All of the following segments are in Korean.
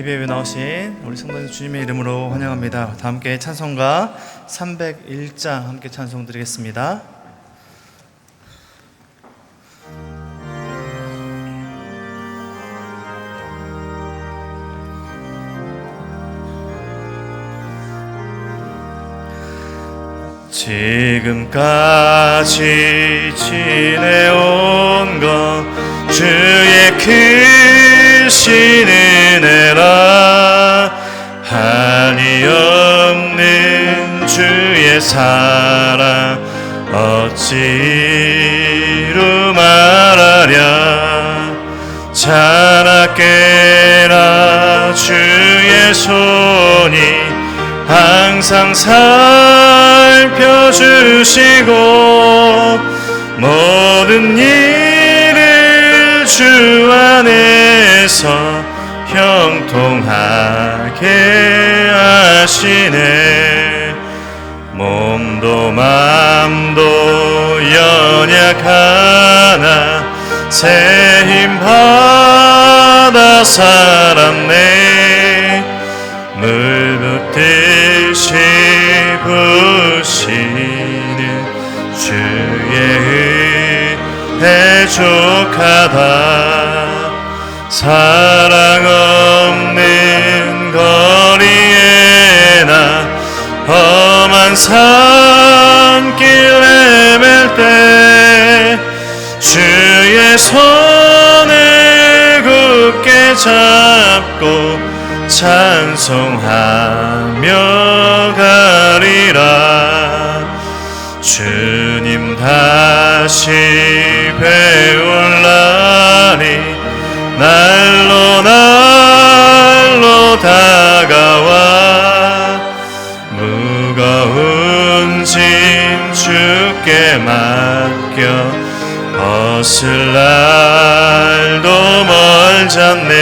예배에 나오신 우리 성도님 주님의 이름으로 환영합니다. 다 함께 찬송가 301장 함께 찬송 드리겠습니다. 지금까지 지내온 것 주의 크신 은혜라 한이 없는 주의 사랑 어찌로 말하랴 자나깨나 주의 손이 항상 살펴주시고 모든 일을 주 안에서 형통하게 하시네. 몸도 맘도 연약하나 새 힘 받아 살았네. 물 붓듯이 부시는 주의 은혜 족하다. 사랑 없는 거리에나 험한 산길 헤맬 때 주의 손을 굳게 잡고 찬송하며 가리라. 주님 다시 배울 날이 날로 날로 다가와 무거운 짐 주께 맡겨 벗을 날도 멀잖네.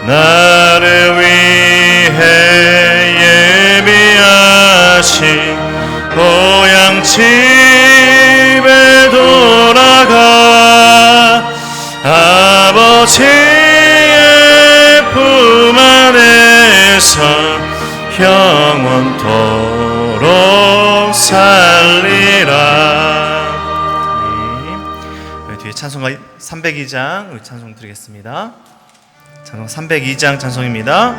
나를 위해 예비하신 고향 집에 돌아가 아버지의 품 안에서 영원토록 살리라. 네. 뒤에 찬송가 302장 우리 찬송 드리겠습니다. 찬송 302장 찬송입니다.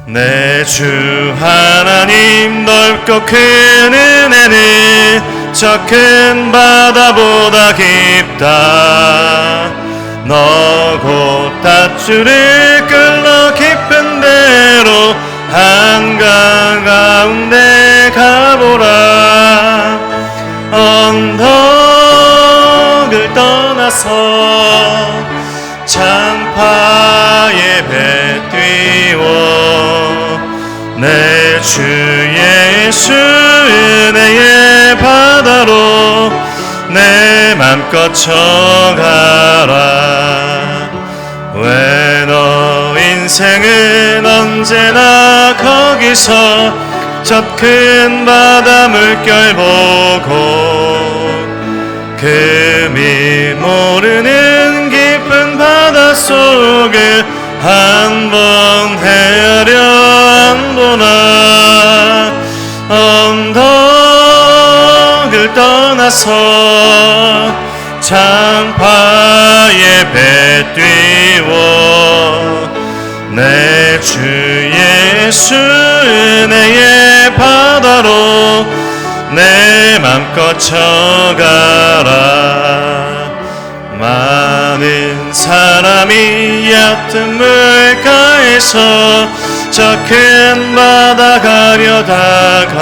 내 주 하나님 넓고 큰 은혜는 저 큰 바다보다 깊다. 너 곧 닷줄을 끌러 깊은 데로 한강 가운데 가보라. 언덕을 떠나서 창파에 배 띄워 내 주 예수 은혜의 바다로 내 맘껏 쳐가라. 왜 너 인생은 언제나 거기서 저 큰 바다 물결 보고 금이 모르는 깊은 바다 속을 한번 헤아려 안 보나. 언덕을 떠나서 창파에 배 띄워 내 주 예수 은혜의 바다로 내 맘껏 쳐가라. 많은 사람이 얕은 물가에서 저 큰 바다 가려다가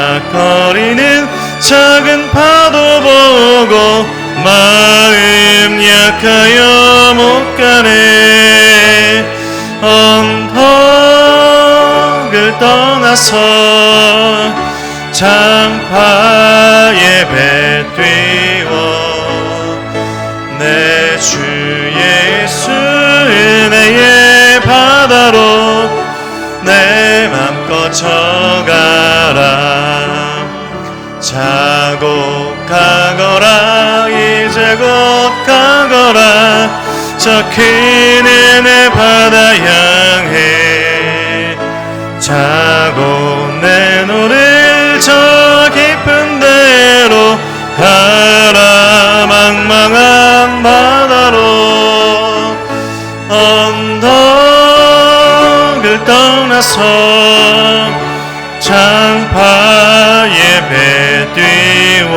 찰싹거리는 작은 파도 보고 마음 약하여 못 가네. 언덕을 떠나서 창파에 배 띄워 내 주 예수 은혜의 바다로 내 맘껏 쳐가라. 자고 가거라 이제 곧 가거라 저 기름의 바다 향해 자고 내 노를 저 깊은 데로 가라 망망한 바다로 언덕을 떠나서 장파에 배 띄워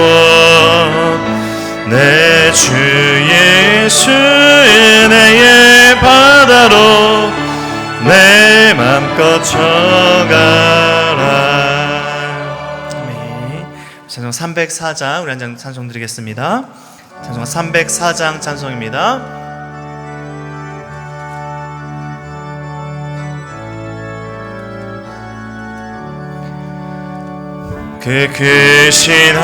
내 주 예수 은혜의 바다로 내 맘껏 쳐가라. 아멘. 찬송 304장 우리 한 장 찬송 드리겠습니다. 찬송 304장 찬송입니다. 그 크신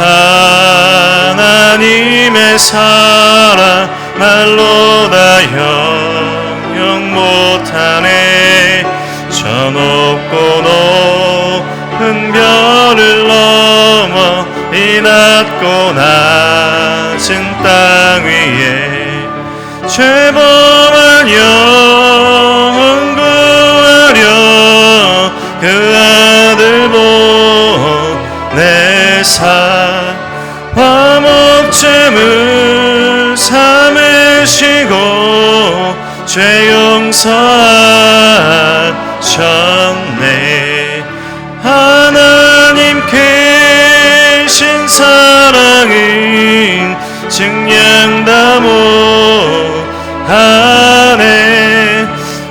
하나님의 사랑 말로 다 형용 못하네 저 높고 높은 별을 넘어 이 낮고 낮은 땅 위에 죄범한 영혼 구하려 그 아들 보내사 화목제물 삼으시고 죄 용서하셨네 하나님 크신 사랑은 증량다 못하네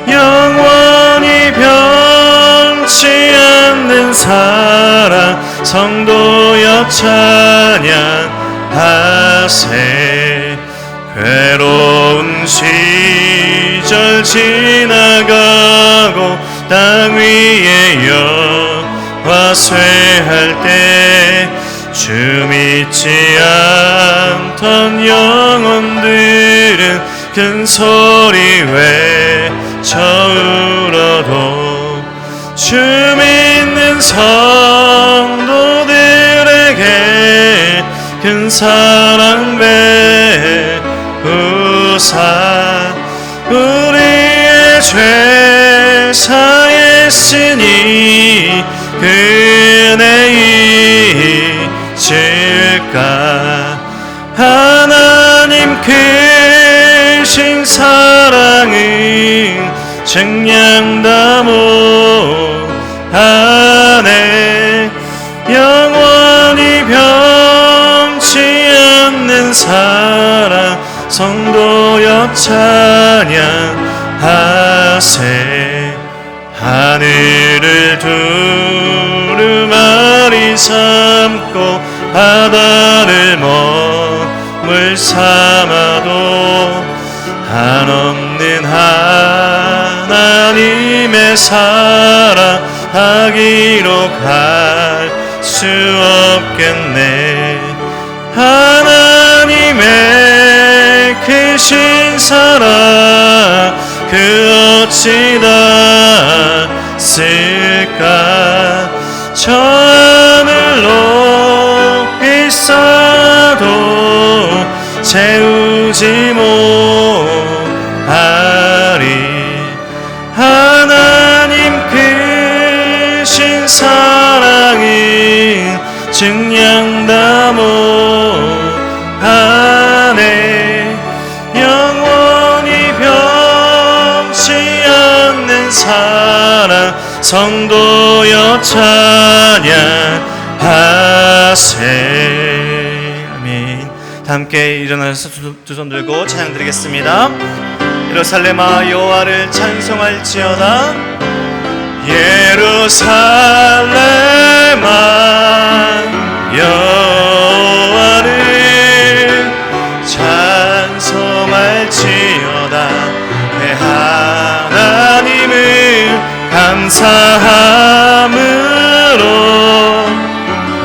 영원히 변치 않는 사랑 성도여 찬양하세 괴로운 시절 지나가고 땅 위에 여와 쇠할 때 주 믿지 않던 영혼들은 큰 소리 외쳐 울어도 주 믿는 성도들에게 큰 사랑 배우사 우리의 죄 사했으니 그 은혜 잊을까 하나님 크신 사랑은 증량다 못하네 영원히 변치 않는 사랑 성도여 찬양하세 하늘을 두루마리 삼고 바다를 머물 삼아도 한없는 하나님의 사랑 하기로 갈 수 없겠네 하나님의 크신 사랑 그 어찌 닿을까 저 하늘 높이 쌓아도 채우지 못하리 하나님 크신 사랑은 증량다 못하네 영원히 변치 않는 사랑 성도여 찬양하세 아멘. 함께 일어나서 두 손 들고 찬양 드리겠습니다. 예루살렘아 여호와를 찬송할지어다 예루살렘아 여호와를 찬송할지어다 내 하나님을 감사함으로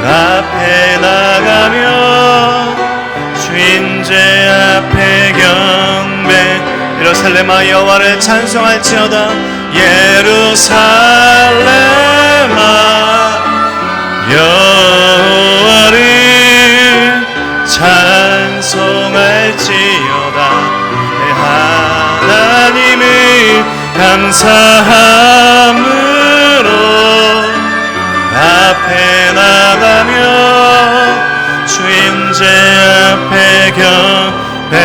앞에 나가며 주인 제 앞에 경배 예루살렘아 여호와를 찬송할지어다 예루살렘아 여호와를 감사함으로 앞에 나가며 주인제 앞에 경배해.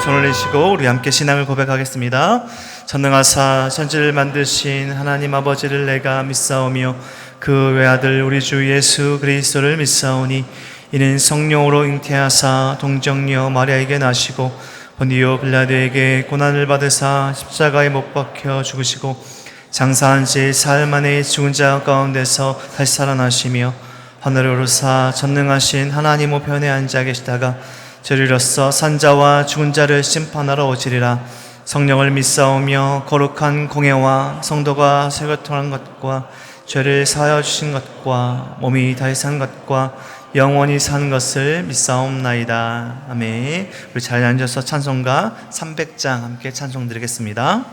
손을 내시고 우리 함께 신앙을 고백하겠습니다. 전능하사 천지를 만드신 하나님 아버지를 내가 믿사오며 그 외아들 우리 주 예수 그리스도를 믿사오니 이는 성령으로 잉태하사 동정녀 마리아에게 나시고 본디오 빌라도에게 고난을 받으사 십자가에 못 박혀 죽으시고 장사한 지 사흘 만에 죽은 자 가운데서 다시 살아나시며 하늘에 오르사 전능하신 하나님 우편에 앉아 계시다가 저리로서 산자와 죽은 자를 심판하러 오시리라. 성령을 믿사오며 거룩한 공예와 성도가 세교통한 것과 죄를 사하여 주신 것과 몸이 다시 산 것과 영원히 산 것을 믿사옵나이다. 아멘. 우리 잘 앉아서 찬송가 300장 함께 찬송 드리겠습니다.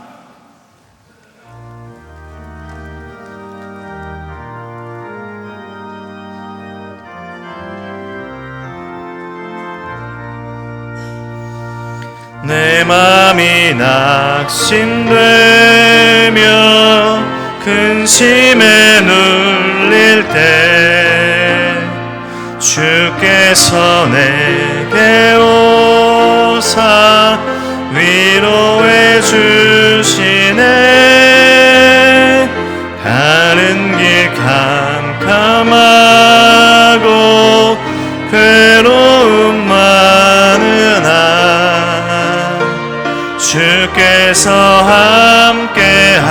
내 맘이 낙심되며 근심에 눌릴 때 주께서 내게 오사 위로해 주시네. 가는 길 캄캄하고 괴로움 많으나 주께서 함께하며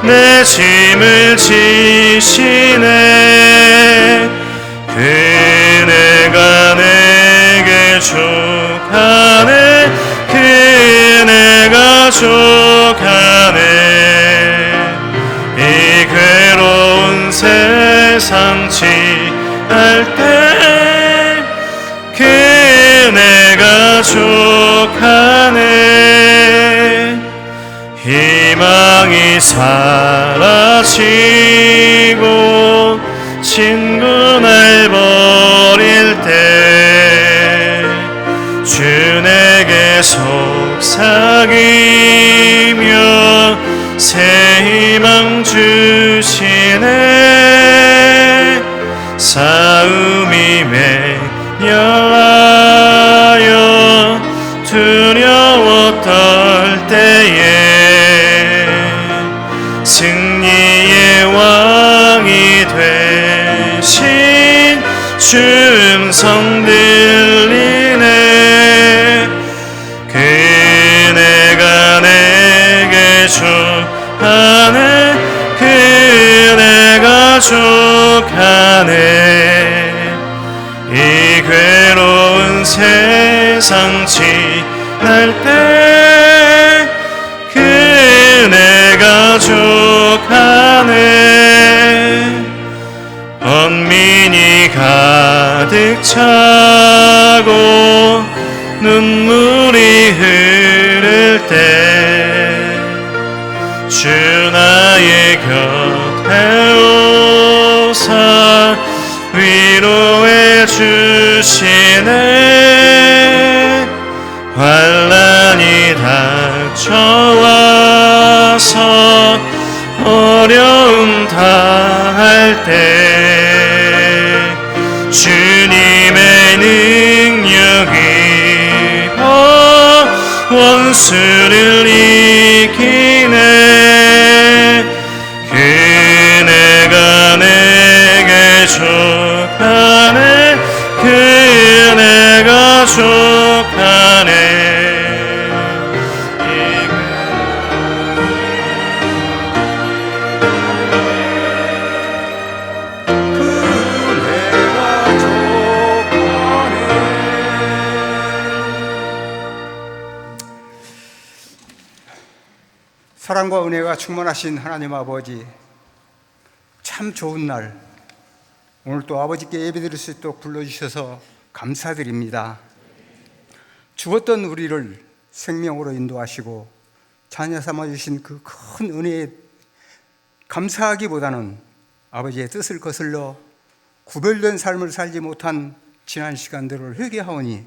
내 짐을 지시네. 그네가 내게 족하네. 그네가 족하네. 이 괴로운 세상 지날 때 그네가 족하네. 희망이 사라지고 친구 날 버릴 때 주 내게 속삭이며 새 희망 주시네. 싸움이 맹렬하여 두려워 떨 때에 승리의 왕이 되신 주 음성 들리네. 그네가 내게 족하네. 그네가 족하네. 이 괴로운 세상 지날 때 그네가 족하네. 번민이 가득 차고 눈물이 흐를 때 주 나의 곁에 오사 위로해 주시네. 환난이 닥쳐와서 어려움 당할 때 주님의 능력이 원수를 이기네. 그네가 내게 족하네. 그네가 족하네. 사랑과 은혜가 충만하신 하나님 아버지, 참 좋은 날, 오늘 또 아버지께 예배드릴 수 있도록 불러주셔서 감사드립니다. 죽었던 우리를 생명으로 인도하시고 자녀 삼아주신 그 큰 은혜에 감사하기보다는 아버지의 뜻을 거슬러 구별된 삶을 살지 못한 지난 시간들을 회개하오니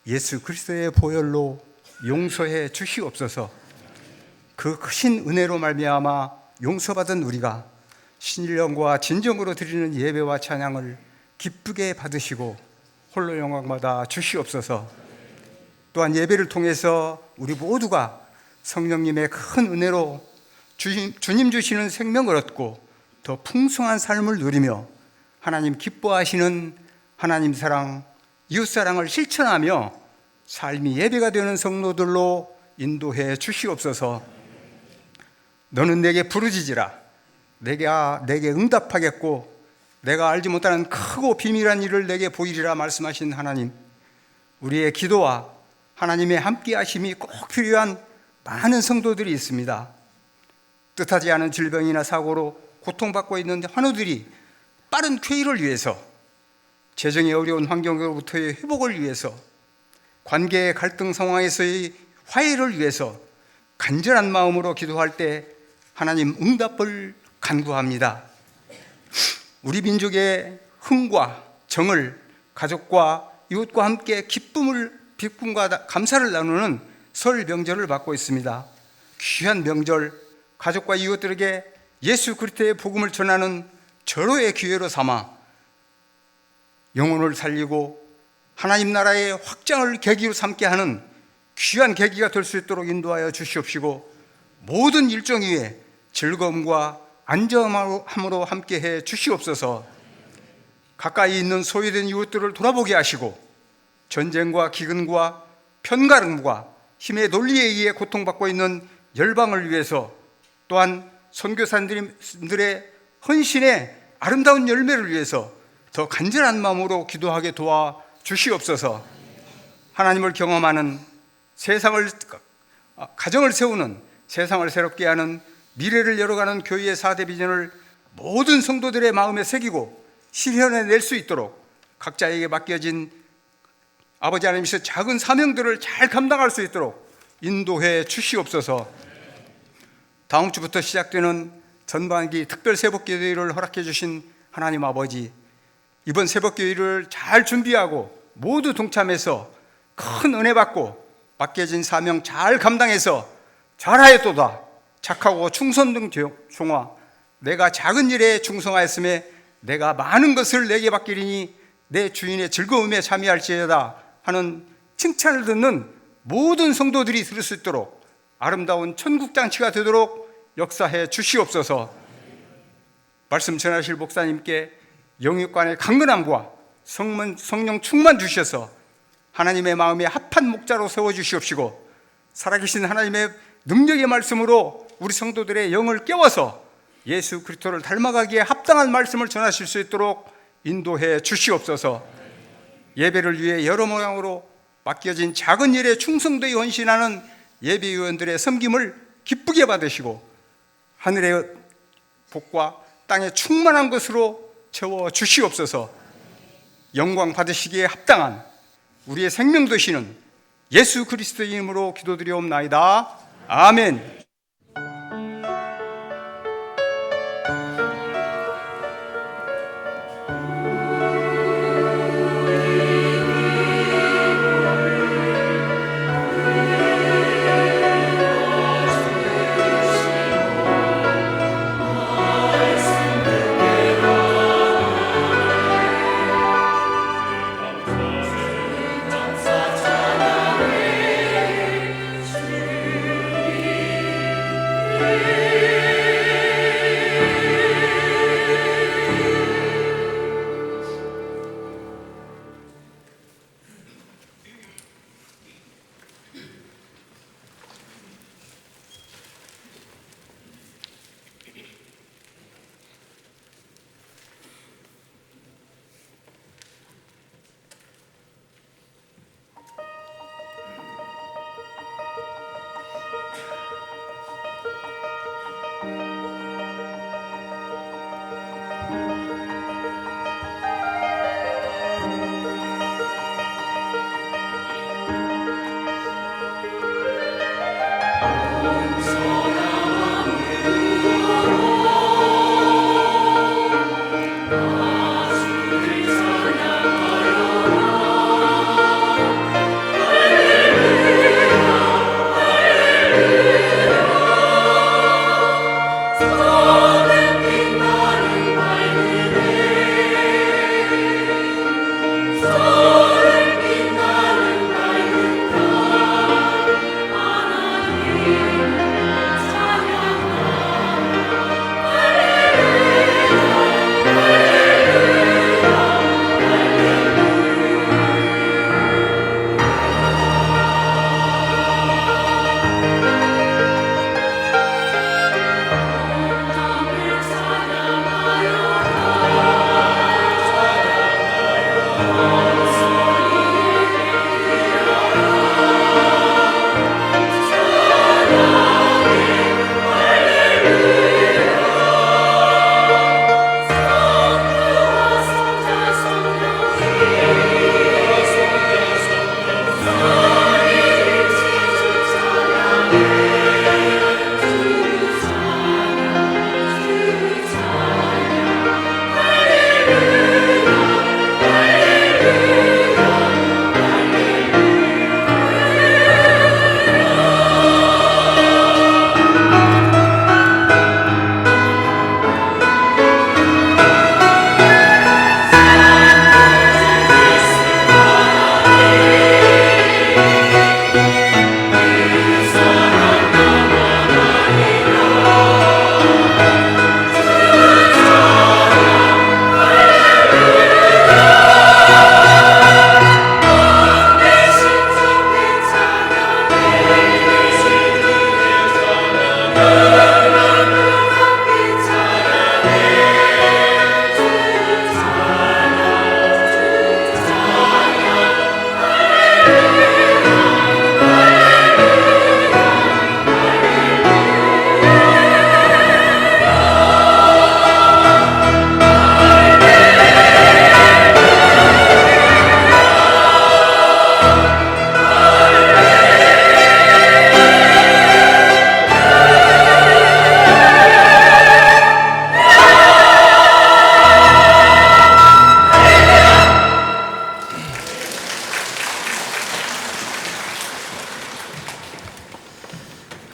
예수 그리스도의 보혈로 용서해 주시옵소서. 그 크신 은혜로 말미암아 용서받은 우리가 신령과 진정으로 드리는 예배와 찬양을 기쁘게 받으시고 홀로 영광받아 주시옵소서. 또한 예배를 통해서 우리 모두가 성령님의 큰 은혜로 주님 주시는 생명을 얻고 더 풍성한 삶을 누리며 하나님 기뻐하시는 하나님 사랑, 이웃 사랑을 실천하며 삶이 예배가 되는 성도들로 인도해 주시옵소서. 너는 내게 부르짖으라. 내가 내게 응답하겠고 내가 알지 못하는 크고 비밀한 일을 내게 보이리라 말씀하신 하나님, 우리의 기도와 하나님의 함께 하심이 꼭 필요한 많은 성도들이 있습니다. 뜻하지 않은 질병이나 사고로 고통받고 있는 환우들이 빠른 쾌유를 위해서, 재정이 어려운 환경으로부터의 회복을 위해서, 관계의 갈등 상황에서의 화해를 위해서 간절한 마음으로 기도할 때 하나님 응답을 간구합니다. 우리 민족의 흥과 정을 가족과 이웃과 함께 기쁨과 감사를 나누는 설 명절을 받고 있습니다. 귀한 명절, 가족과 이웃들에게 예수 그리스도의 복음을 전하는 절호의 기회로 삼아 영혼을 살리고 하나님 나라의 확장을 계기로 삼게 하는 귀한 계기가 될 수 있도록 인도하여 주시옵시고, 모든 일정 위에 즐거움과 안전함으로 함께해 주시옵소서. 가까이 있는 소외된 이웃들을 돌아보게 하시고 전쟁과 기근과 편가름과 힘의 논리에 의해 고통받고 있는 열방을 위해서, 또한 선교사님들의 헌신의 아름다운 열매를 위해서 더 간절한 마음으로 기도하게 도와 주시옵소서. 하나님을 경험하는 가정을 세우는, 세상을 새롭게 하는, 미래를 열어가는 교회의 4대 비전을 모든 성도들의 마음에 새기고 실현해낼 수 있도록 각자에게 맡겨진 아버지 하나님께서 작은 사명들을 잘 감당할 수 있도록 인도해 주시옵소서. 다음 주부터 시작되는 전반기 특별 새벽기도회를 허락해 주신 하나님 아버지, 이번 새벽기도회를 잘 준비하고 모두 동참해서 큰 은혜 받고 맡겨진 사명 잘 감당해서 잘하였도다 착하고 충성된 종아, 내가 작은 일에 충성하였음에 내가 많은 것을 내게 맡기리니 내 주인의 즐거움에 참여할지어다 하는 칭찬을 듣는 모든 성도들이 들을 수 있도록 아름다운 천국잔치가 되도록 역사해 주시옵소서. 말씀 전하실 목사님께 영육간의 강건함과 성령 충만 주셔서 하나님의 마음에 합한 목자로 세워주시옵시고, 살아계신 하나님의 능력의 말씀으로 우리 성도들의 영을 깨워서 예수 그리스도를 닮아가기에 합당한 말씀을 전하실 수 있도록 인도해 주시옵소서. 예배를 위해 여러 모양으로 맡겨진 작은 일에 충성되어 헌신하는 예배위원들의 섬김을 기쁘게 받으시고 하늘의 복과 땅의 충만한 것으로 채워 주시옵소서. 영광 받으시기에 합당한 우리의 생명 되시는 예수 그리스도의 이름으로 기도드리옵나이다. 아멘.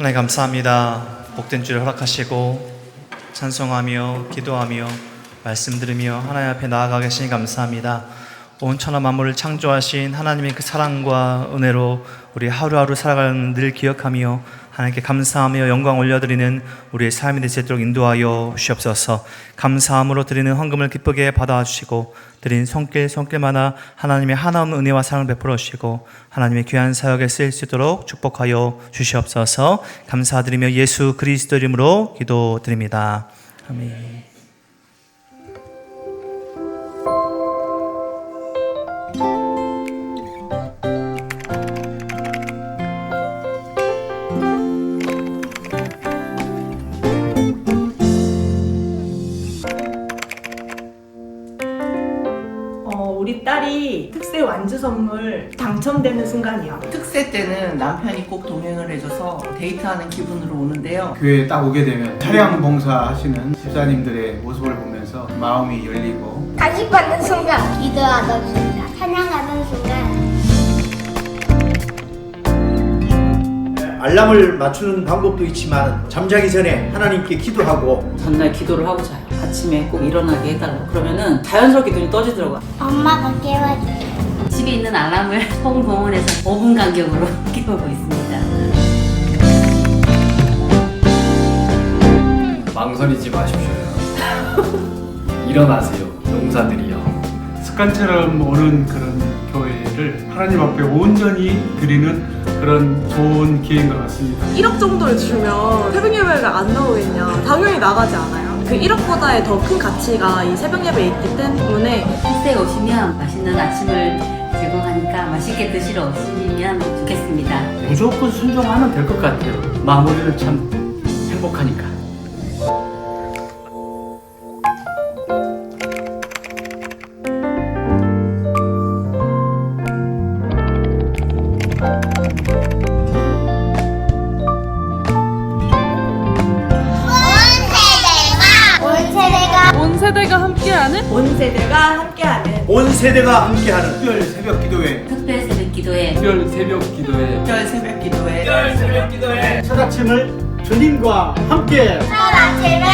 하나님 감사합니다. 복된 주를 허락하시고 찬송하며 기도하며 말씀 들으며 하나님 앞에 나아가 계시니 감사합니다. 온 천하 만물을 창조하신 하나님의 그 사랑과 은혜로 우리 하루하루 살아가는 늘 기억하며 하나님께 감사하며 영광 올려드리는 우리의 삶이 될 수 있도록 인도하여 주시옵소서. 감사함으로 드리는 헌금을 기쁘게 받아주시고 드린 손길마다 하나님의 하나없는 은혜와 사랑을 베풀어 주시고 하나님의 귀한 사역에 쓰일 수 있도록 축복하여 주시옵소서. 감사드리며 예수 그리스도 이름으로 기도드립니다. 아멘. 우리 딸이 특세 완주 선물 당첨되는 순간이요. 특세 때는 남편이 꼭 동행을 해줘서 데이트하는 기분으로 오는데요. 교회에 딱 오게 되면 차량 봉사하시는 집사님들의 모습을 보면서 마음이 열리고 간식받는 순간, 기도하는 순간, 찬양하는 순간. 알람을 맞추는 방법도 있지만 잠자기 전에 하나님께 기도하고 전날 기도를 하고 자요. 아침에 꼭 일어나게 해달라고 그러면은 자연스럽게 눈이 떠지더라고요. 엄마가 깨워줘요. 집에 있는 알람을 성공원에서 5분 간격으로 깨우고 있습니다. 망설이지 마십시오. 일어나세요, 용사들이여. 습관처럼 오는 그런 교회를 하나님 앞에 온전히 드리는 그런 좋은 기회인 것 같습니다. 1억 정도를 주면 새벽 예배를 안 나오겠냐? 당연히 나가지 않아요. 그 1억보다의 더 큰 가치가 이 새벽 예배에 있기 때문에 특세에 오시면 맛있는 아침을 제공하니까 맛있게 드시러 오시면 좋겠습니다. 무조건 순종하면 될 것 같아요. 마무리는 참 행복하니까. 온 세대가 함께하는 온 세대가 함께하는 특별 새벽 기도회 특별 새벽 기도회 특별 새벽 기도회 특별 새벽 기도회 특별 새벽 기도회 첫 아침을 주님과 함께 첫 아침을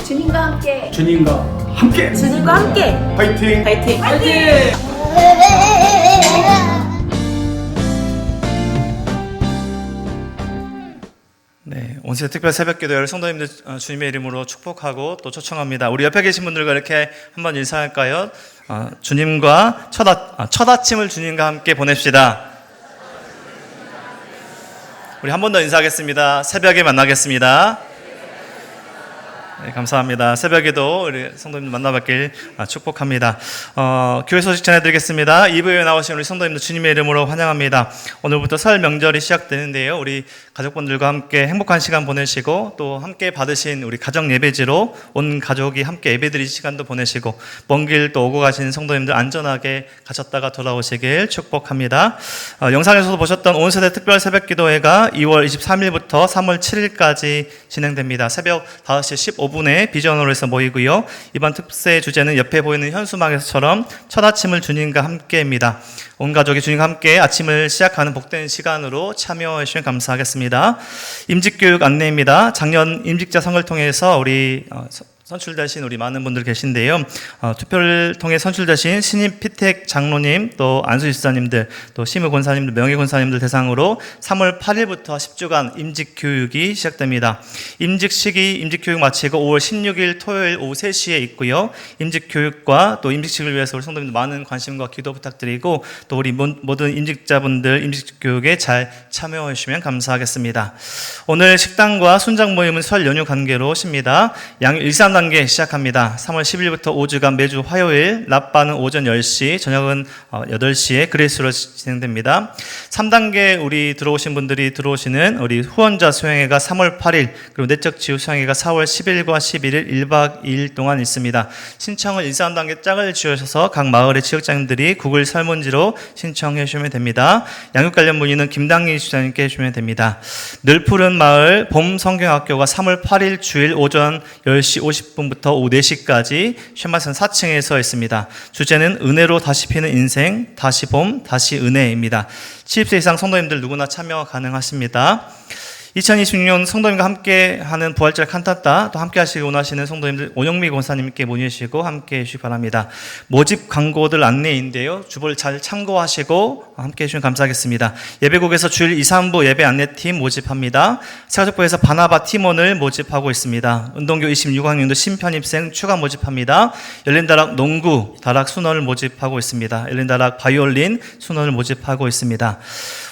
주님과 함께. 주님과 함께 주님과 함께 주님과 함께 화이팅! 파이팅! 화이팅! 네, 온세 특별 새벽 기도회를 성도님들 주님의 이름으로 축복하고 또 초청합니다. 우리 옆에 계신 분들과 이렇게 한번 인사할까요? 주님과 첫 아침을 주님과 함께 보냅시다. 우리 한 번 더 인사하겠습니다. 새벽에 만나겠습니다. 네, 감사합니다. 새벽에도 우리 성도님들 만나뵙길 축복합니다. 교회 소식 전해드리겠습니다. 2부에 나오신 우리 성도님들 주님의 이름으로 환영합니다. 오늘부터 설 명절이 시작되는데요. 우리 가족분들과 함께 행복한 시간 보내시고 또 함께 받으신 우리 가정 예배지로 온 가족이 함께 예배드릴 시간도 보내시고 먼 길 또 오고 가신 성도님들 안전하게 가셨다가 돌아오시길 축복합니다. 영상에서도 보셨던 온세대 특별 새벽 기도회가 2월 23일부터 3월 7일까지 진행됩니다. 새벽 5시 15분에 비전홀에서 모이고요. 이번 특세 주제는 옆에 보이는 현수막에서처럼 첫 아침을 주님과 함께입니다. 온 가족이 주님과 함께 아침을 시작하는 복된 시간으로 참여해 주시면 감사하겠습니다. 임직교육 안내입니다. 작년 임직자 선거를 통해서 우리 선출되신 우리 많은 분들 계신데요. 투표를 통해 선출되신 신임 피택 장로님, 또 안수 집사님들, 또 심의 권사님들, 명예 권사님들 대상으로 3월 8일부터 10주간 임직 교육이 시작됩니다. 임직 시기 임직 교육 마치고 5월 16일 토요일 오후 3시에 있고요. 임직 교육과 또 임직식을 위해서 우리 성도님들 많은 관심과 기도 부탁드리고 또 우리 모든 임직자분들 임직 교육에 잘 참여해 주시면 감사하겠습니다. 오늘 식당과 순장 모임은 설 연휴 관계로 쉽니다. 양일 3단계 시작합니다. 3월 10일부터 5주간 매주 화요일 낮바는 오전 10시, 저녁은 8시에 그레이스로 진행됩니다. 3단계 우리 들어오신 분들이 들어오시는 우리 후원자 수행회가 3월 8일, 그리고 내적 지우 수행회가 4월 10일과 11일 1박 2일 동안 있습니다. 신청을 1, 3단계 짝을 지으셔서 각 마을의 지역장님들이 구글 설문지로 신청해 주시면 됩니다. 양육 관련 문의는 김당희 주장님께 해주시면 됩니다. 늘푸른 마을 봄 성경학교가 3월 8일 주일 오전 10시 50분부터 오후 4시까지 쉔마산 4층에서 있습니다. 주제는 은혜로 다시 피는 인생, 다시 봄, 다시 은혜입니다. 70세 이상 성도님들 누구나 참여 가능하십니다. 2026년 성도님과 함께하는 부활절 칸타타 또 함께 하시기 원하시는 성도님들 오영미 권사님께 문의하시고 함께 해주시기 바랍니다. 모집 광고들 안내인데요. 주보를 잘 참고하시고 함께 해주시면 감사하겠습니다. 예배국에서 주일 2, 3부 예배 안내팀 모집합니다. 세가족부에서 바나바 팀원을 모집하고 있습니다. 운동교 26학년도 신편입생 추가 모집합니다. 열린다락 농구 다락 순원을 모집하고 있습니다. 열린다락 바이올린 순원을 모집하고 있습니다.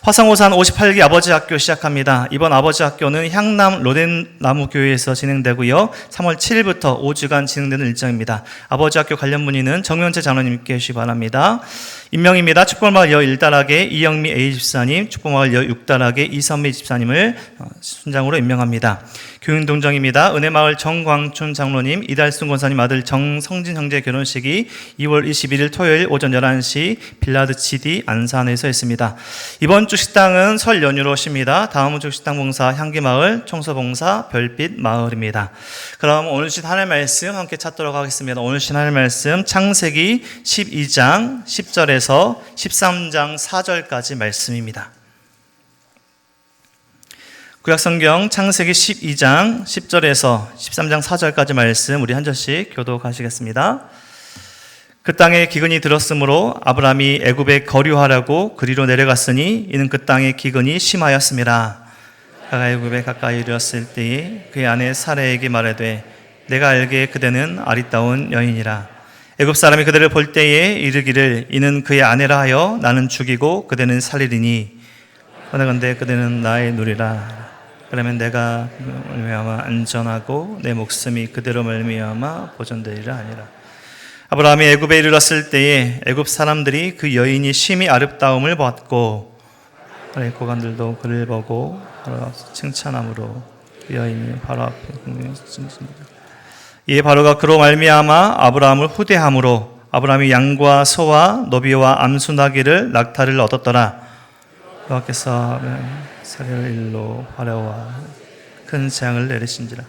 화성호산 58기 아버지 학교 시작합니다. 이번 아버지 학교는 향남 로덴나무교회에서 진행되고요. 3월 7일부터 5주간 진행되는 일정입니다. 아버지 학교 관련 문의는 정명재 장로님께 해주시기 바랍니다. 임명입니다. 축복마을 여 1다락에 이영미 A 집사님, 축복마을 여 6다락에 이선미 집사님을 순장으로 임명합니다. 교육동정입니다. 은혜마을 정광춘 장로님, 이달순 권사님 아들 정성진 형제 결혼식이 2월 21일 토요일 오전 11시 빌라드 치디 안산에서 있습니다. 이번 주 식당은 설 연휴로 쉽니다. 다음 주 식당 봉사 향기마을, 청소봉사 별빛 마을입니다. 그럼 오늘 주신 하나님의 말씀 함께 찾도록 하겠습니다. 오늘 주신 하나님의 말씀 창세기 12장 10절에서 13장 4절까지 말씀입니다. 구약성경 창세기 12장 10절에서 13장 4절까지 말씀 우리 한 절씩 교독하시겠습니다. 그 땅에 기근이 들었으므로 아브라함이 애굽에 거류하려고 그리로 내려갔으니 이는 그 땅에 기근이 심하였음이라. 그가 애굽에 가까이 이르렀을 때에 그의 아내 사레에게 말하되 내가 알기에 그대는 아리따운 여인이라. 애굽 사람이 그대를 볼 때에 이르기를 이는 그의 아내라 하여 나는 죽이고 그대는 살리리니 원하건대 그대는 나의 누리라. 그러면 내가 말미암아 안전하고 내 목숨이 그대로 말미암아 보존되리라 하니라. 아브라함이 애굽에 이르렀을 때에 애굽 사람들이 그 여인이 심히 아름다움을 보았고 고관들도 그를 보고 칭찬함으로 그 여인이 바로 앞에 이에 바로가 그로 말미암아 아브라함을 후대함으로 아브라함이 양과 소와 노비와 암수 나귀를 낙타를 얻었더라. 여호와께서 사례를 일로 바로와 큰 재앙을 내리신지라.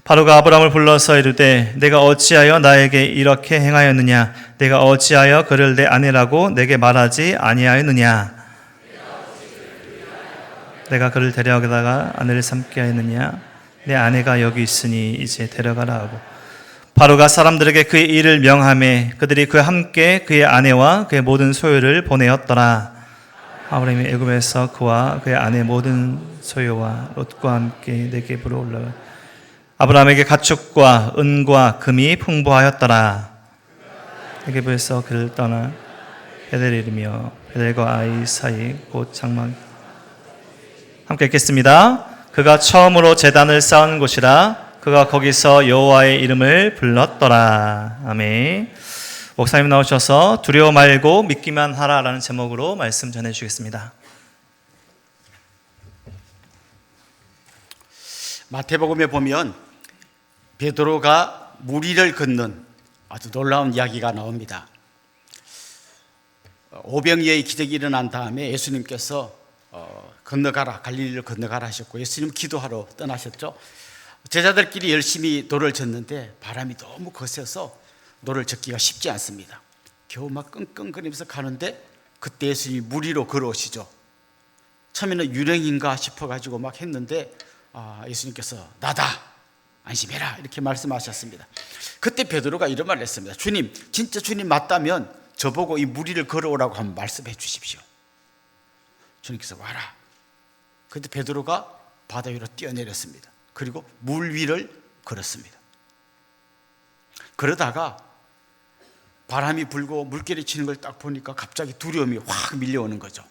바로가 아브라함을 불러서 이르되 내가 어찌하여 나에게 이렇게 행하였느냐? 내가 어찌하여 그를 내 아내라고 내게 말하지 아니하였느냐? 내가 그를 데려가다가 아내를 삼게 하였느냐? 내 아내가 여기 있으니 이제 데려가라 하고 바로가 사람들에게 그의 일을 명하매 그들이 그와 함께 그의 아내와 그의 모든 소유를 보내었더라. 아브라함이 애굽에서 그와 그의 아내 모든 소유와 롯과 함께 네겝으로 올라가 아브라함에게 가축과 은과 금이 풍부하였더라. 네겝에서 그를 떠나 베델에 이르며 베델과 아이 사이 곧 장막 함께 읽겠습니다. 그가 처음으로 제단을 쌓은 곳이라 그가 거기서 여호와의 이름을 불렀더라. 아멘. 목사님 나오셔서 두려워 말고 믿기만 하라라는 제목으로 말씀 전해주시겠습니다. 마태복음에 보면 베드로가 물 위를 걷는 아주 놀라운 이야기가 나옵니다. 오병이어의 기적이 일어난 다음에 예수님께서 건너가라, 갈릴리를 건너가라 하셨고 예수님 기도하러 떠나셨죠. 제자들끼리 열심히 노를 젓는데 바람이 너무 거세서 노를 젓기가 쉽지 않습니다. 겨우 막 끙끙거리면서 가는데 그때 예수님이 물 위로 걸어오시죠. 처음에는 유령인가 싶어가지고 막 했는데 예수님께서 나다 안심해라 이렇게 말씀하셨습니다. 그때 베드로가 이런 말을 했습니다. 주님, 진짜 주님 맞다면 저보고 이 물 위를 걸어오라고 한번 말씀해 주십시오. 주님께서 와라. 그때 베드로가 바다 위로 뛰어내렸습니다. 그리고 물 위를 걸었습니다. 그러다가 바람이 불고 물결이 치는 걸 딱 보니까 갑자기 두려움이 확 밀려오는 거죠.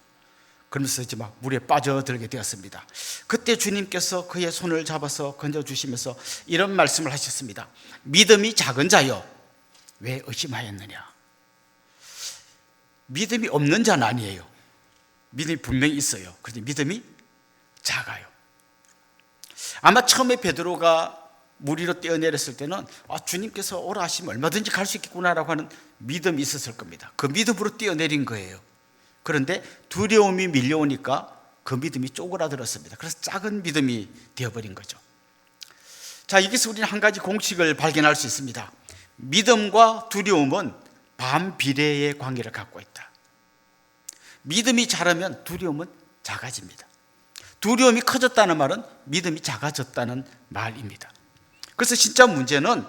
그러면서 이제 막 물에 빠져들게 되었습니다. 그때 주님께서 그의 손을 잡아서 건져주시면서 이런 말씀을 하셨습니다. 믿음이 작은 자여 왜 의심하였느냐? 믿음이 없는 자는 아니에요. 믿음이 분명히 있어요. 그런데 믿음이 작아요. 아마 처음에 베드로가 물 위로 뛰어내렸을 때는 주님께서 오라 하시면 얼마든지 갈 수 있겠구나라고 하는 믿음이 있었을 겁니다. 그 믿음으로 뛰어내린 거예요. 그런데 두려움이 밀려오니까 그 믿음이 쪼그라들었습니다. 그래서 작은 믿음이 되어버린 거죠. 자, 여기서 우리는 한 가지 공식을 발견할 수 있습니다. 믿음과 두려움은 반비례의 관계를 갖고 있다. 믿음이 자라면 두려움은 작아집니다. 두려움이 커졌다는 말은 믿음이 작아졌다는 말입니다. 그래서 진짜 문제는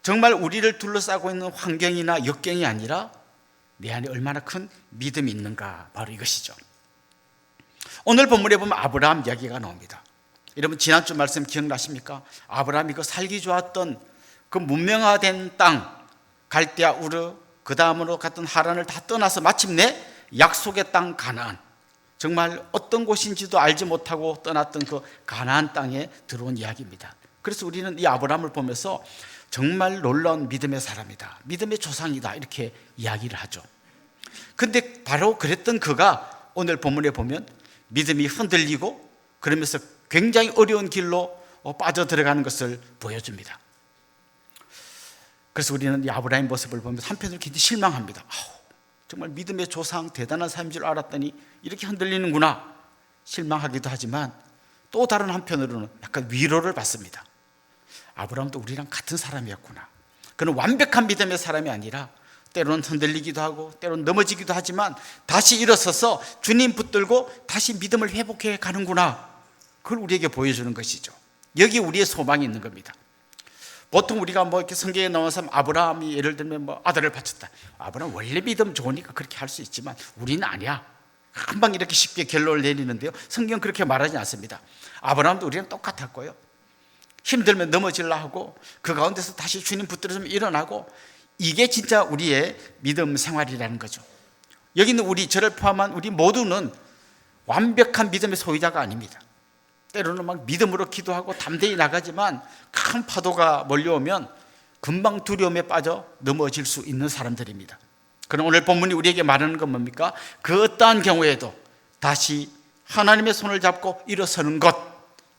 정말 우리를 둘러싸고 있는 환경이나 역경이 아니라 내 안에 얼마나 큰 믿음이 있는가, 바로 이것이죠. 오늘 본문에 보면 아브라함 이야기가 나옵니다. 여러분 지난주 말씀 기억나십니까? 아브라함이 그 살기 좋았던 그 문명화된 땅 갈대아 우르, 그 다음으로 갔던 하란을 다 떠나서 마침내 약속의 땅 가나안, 정말 어떤 곳인지도 알지 못하고 떠났던 그 가나안 땅에 들어온 이야기입니다. 그래서 우리는 이 아브라함을 보면서 정말 놀라운 믿음의 사람이다, 믿음의 조상이다, 이렇게 이야기를 하죠. 근데 바로 그랬던 그가 오늘 본문에 보면 믿음이 흔들리고 그러면서 굉장히 어려운 길로 빠져들어가는 것을 보여줍니다. 그래서 우리는 이 아브라함의 모습을 보면서 한편으로 굉장히 실망합니다. 정말 믿음의 조상, 대단한 사람인 줄 알았더니 이렇게 흔들리는구나, 실망하기도 하지만 또 다른 한편으로는 약간 위로를 받습니다. 아브라함도 우리랑 같은 사람이었구나. 그는 완벽한 믿음의 사람이 아니라 때로는 흔들리기도 하고 때로는 넘어지기도 하지만 다시 일어서서 주님 붙들고 다시 믿음을 회복해 가는구나, 그걸 우리에게 보여주는 것이죠. 여기 우리의 소망이 있는 겁니다. 보통 우리가 뭐 이렇게 성경에 나온 사람, 아브라함이 예를 들면 뭐 아들을 바쳤다, 아브라함 원래 믿음 좋으니까 그렇게 할 수 있지만 우리는 아니야, 금방 이렇게 쉽게 결론을 내리는데요, 성경은 그렇게 말하지 않습니다. 아브라함도 우리랑 똑같았고요, 힘들면 넘어질라 하고 그 가운데서 다시 주님 붙들어주면 일어나고, 이게 진짜 우리의 믿음 생활이라는 거죠. 여기 있는 우리, 저를 포함한 우리 모두는 완벽한 믿음의 소유자가 아닙니다. 때로는 막 믿음으로 기도하고 담대히 나가지만 큰 파도가 몰려오면 금방 두려움에 빠져 넘어질 수 있는 사람들입니다. 그럼 오늘 본문이 우리에게 말하는 건 뭡니까? 그 어떠한 경우에도 다시 하나님의 손을 잡고 일어서는 것,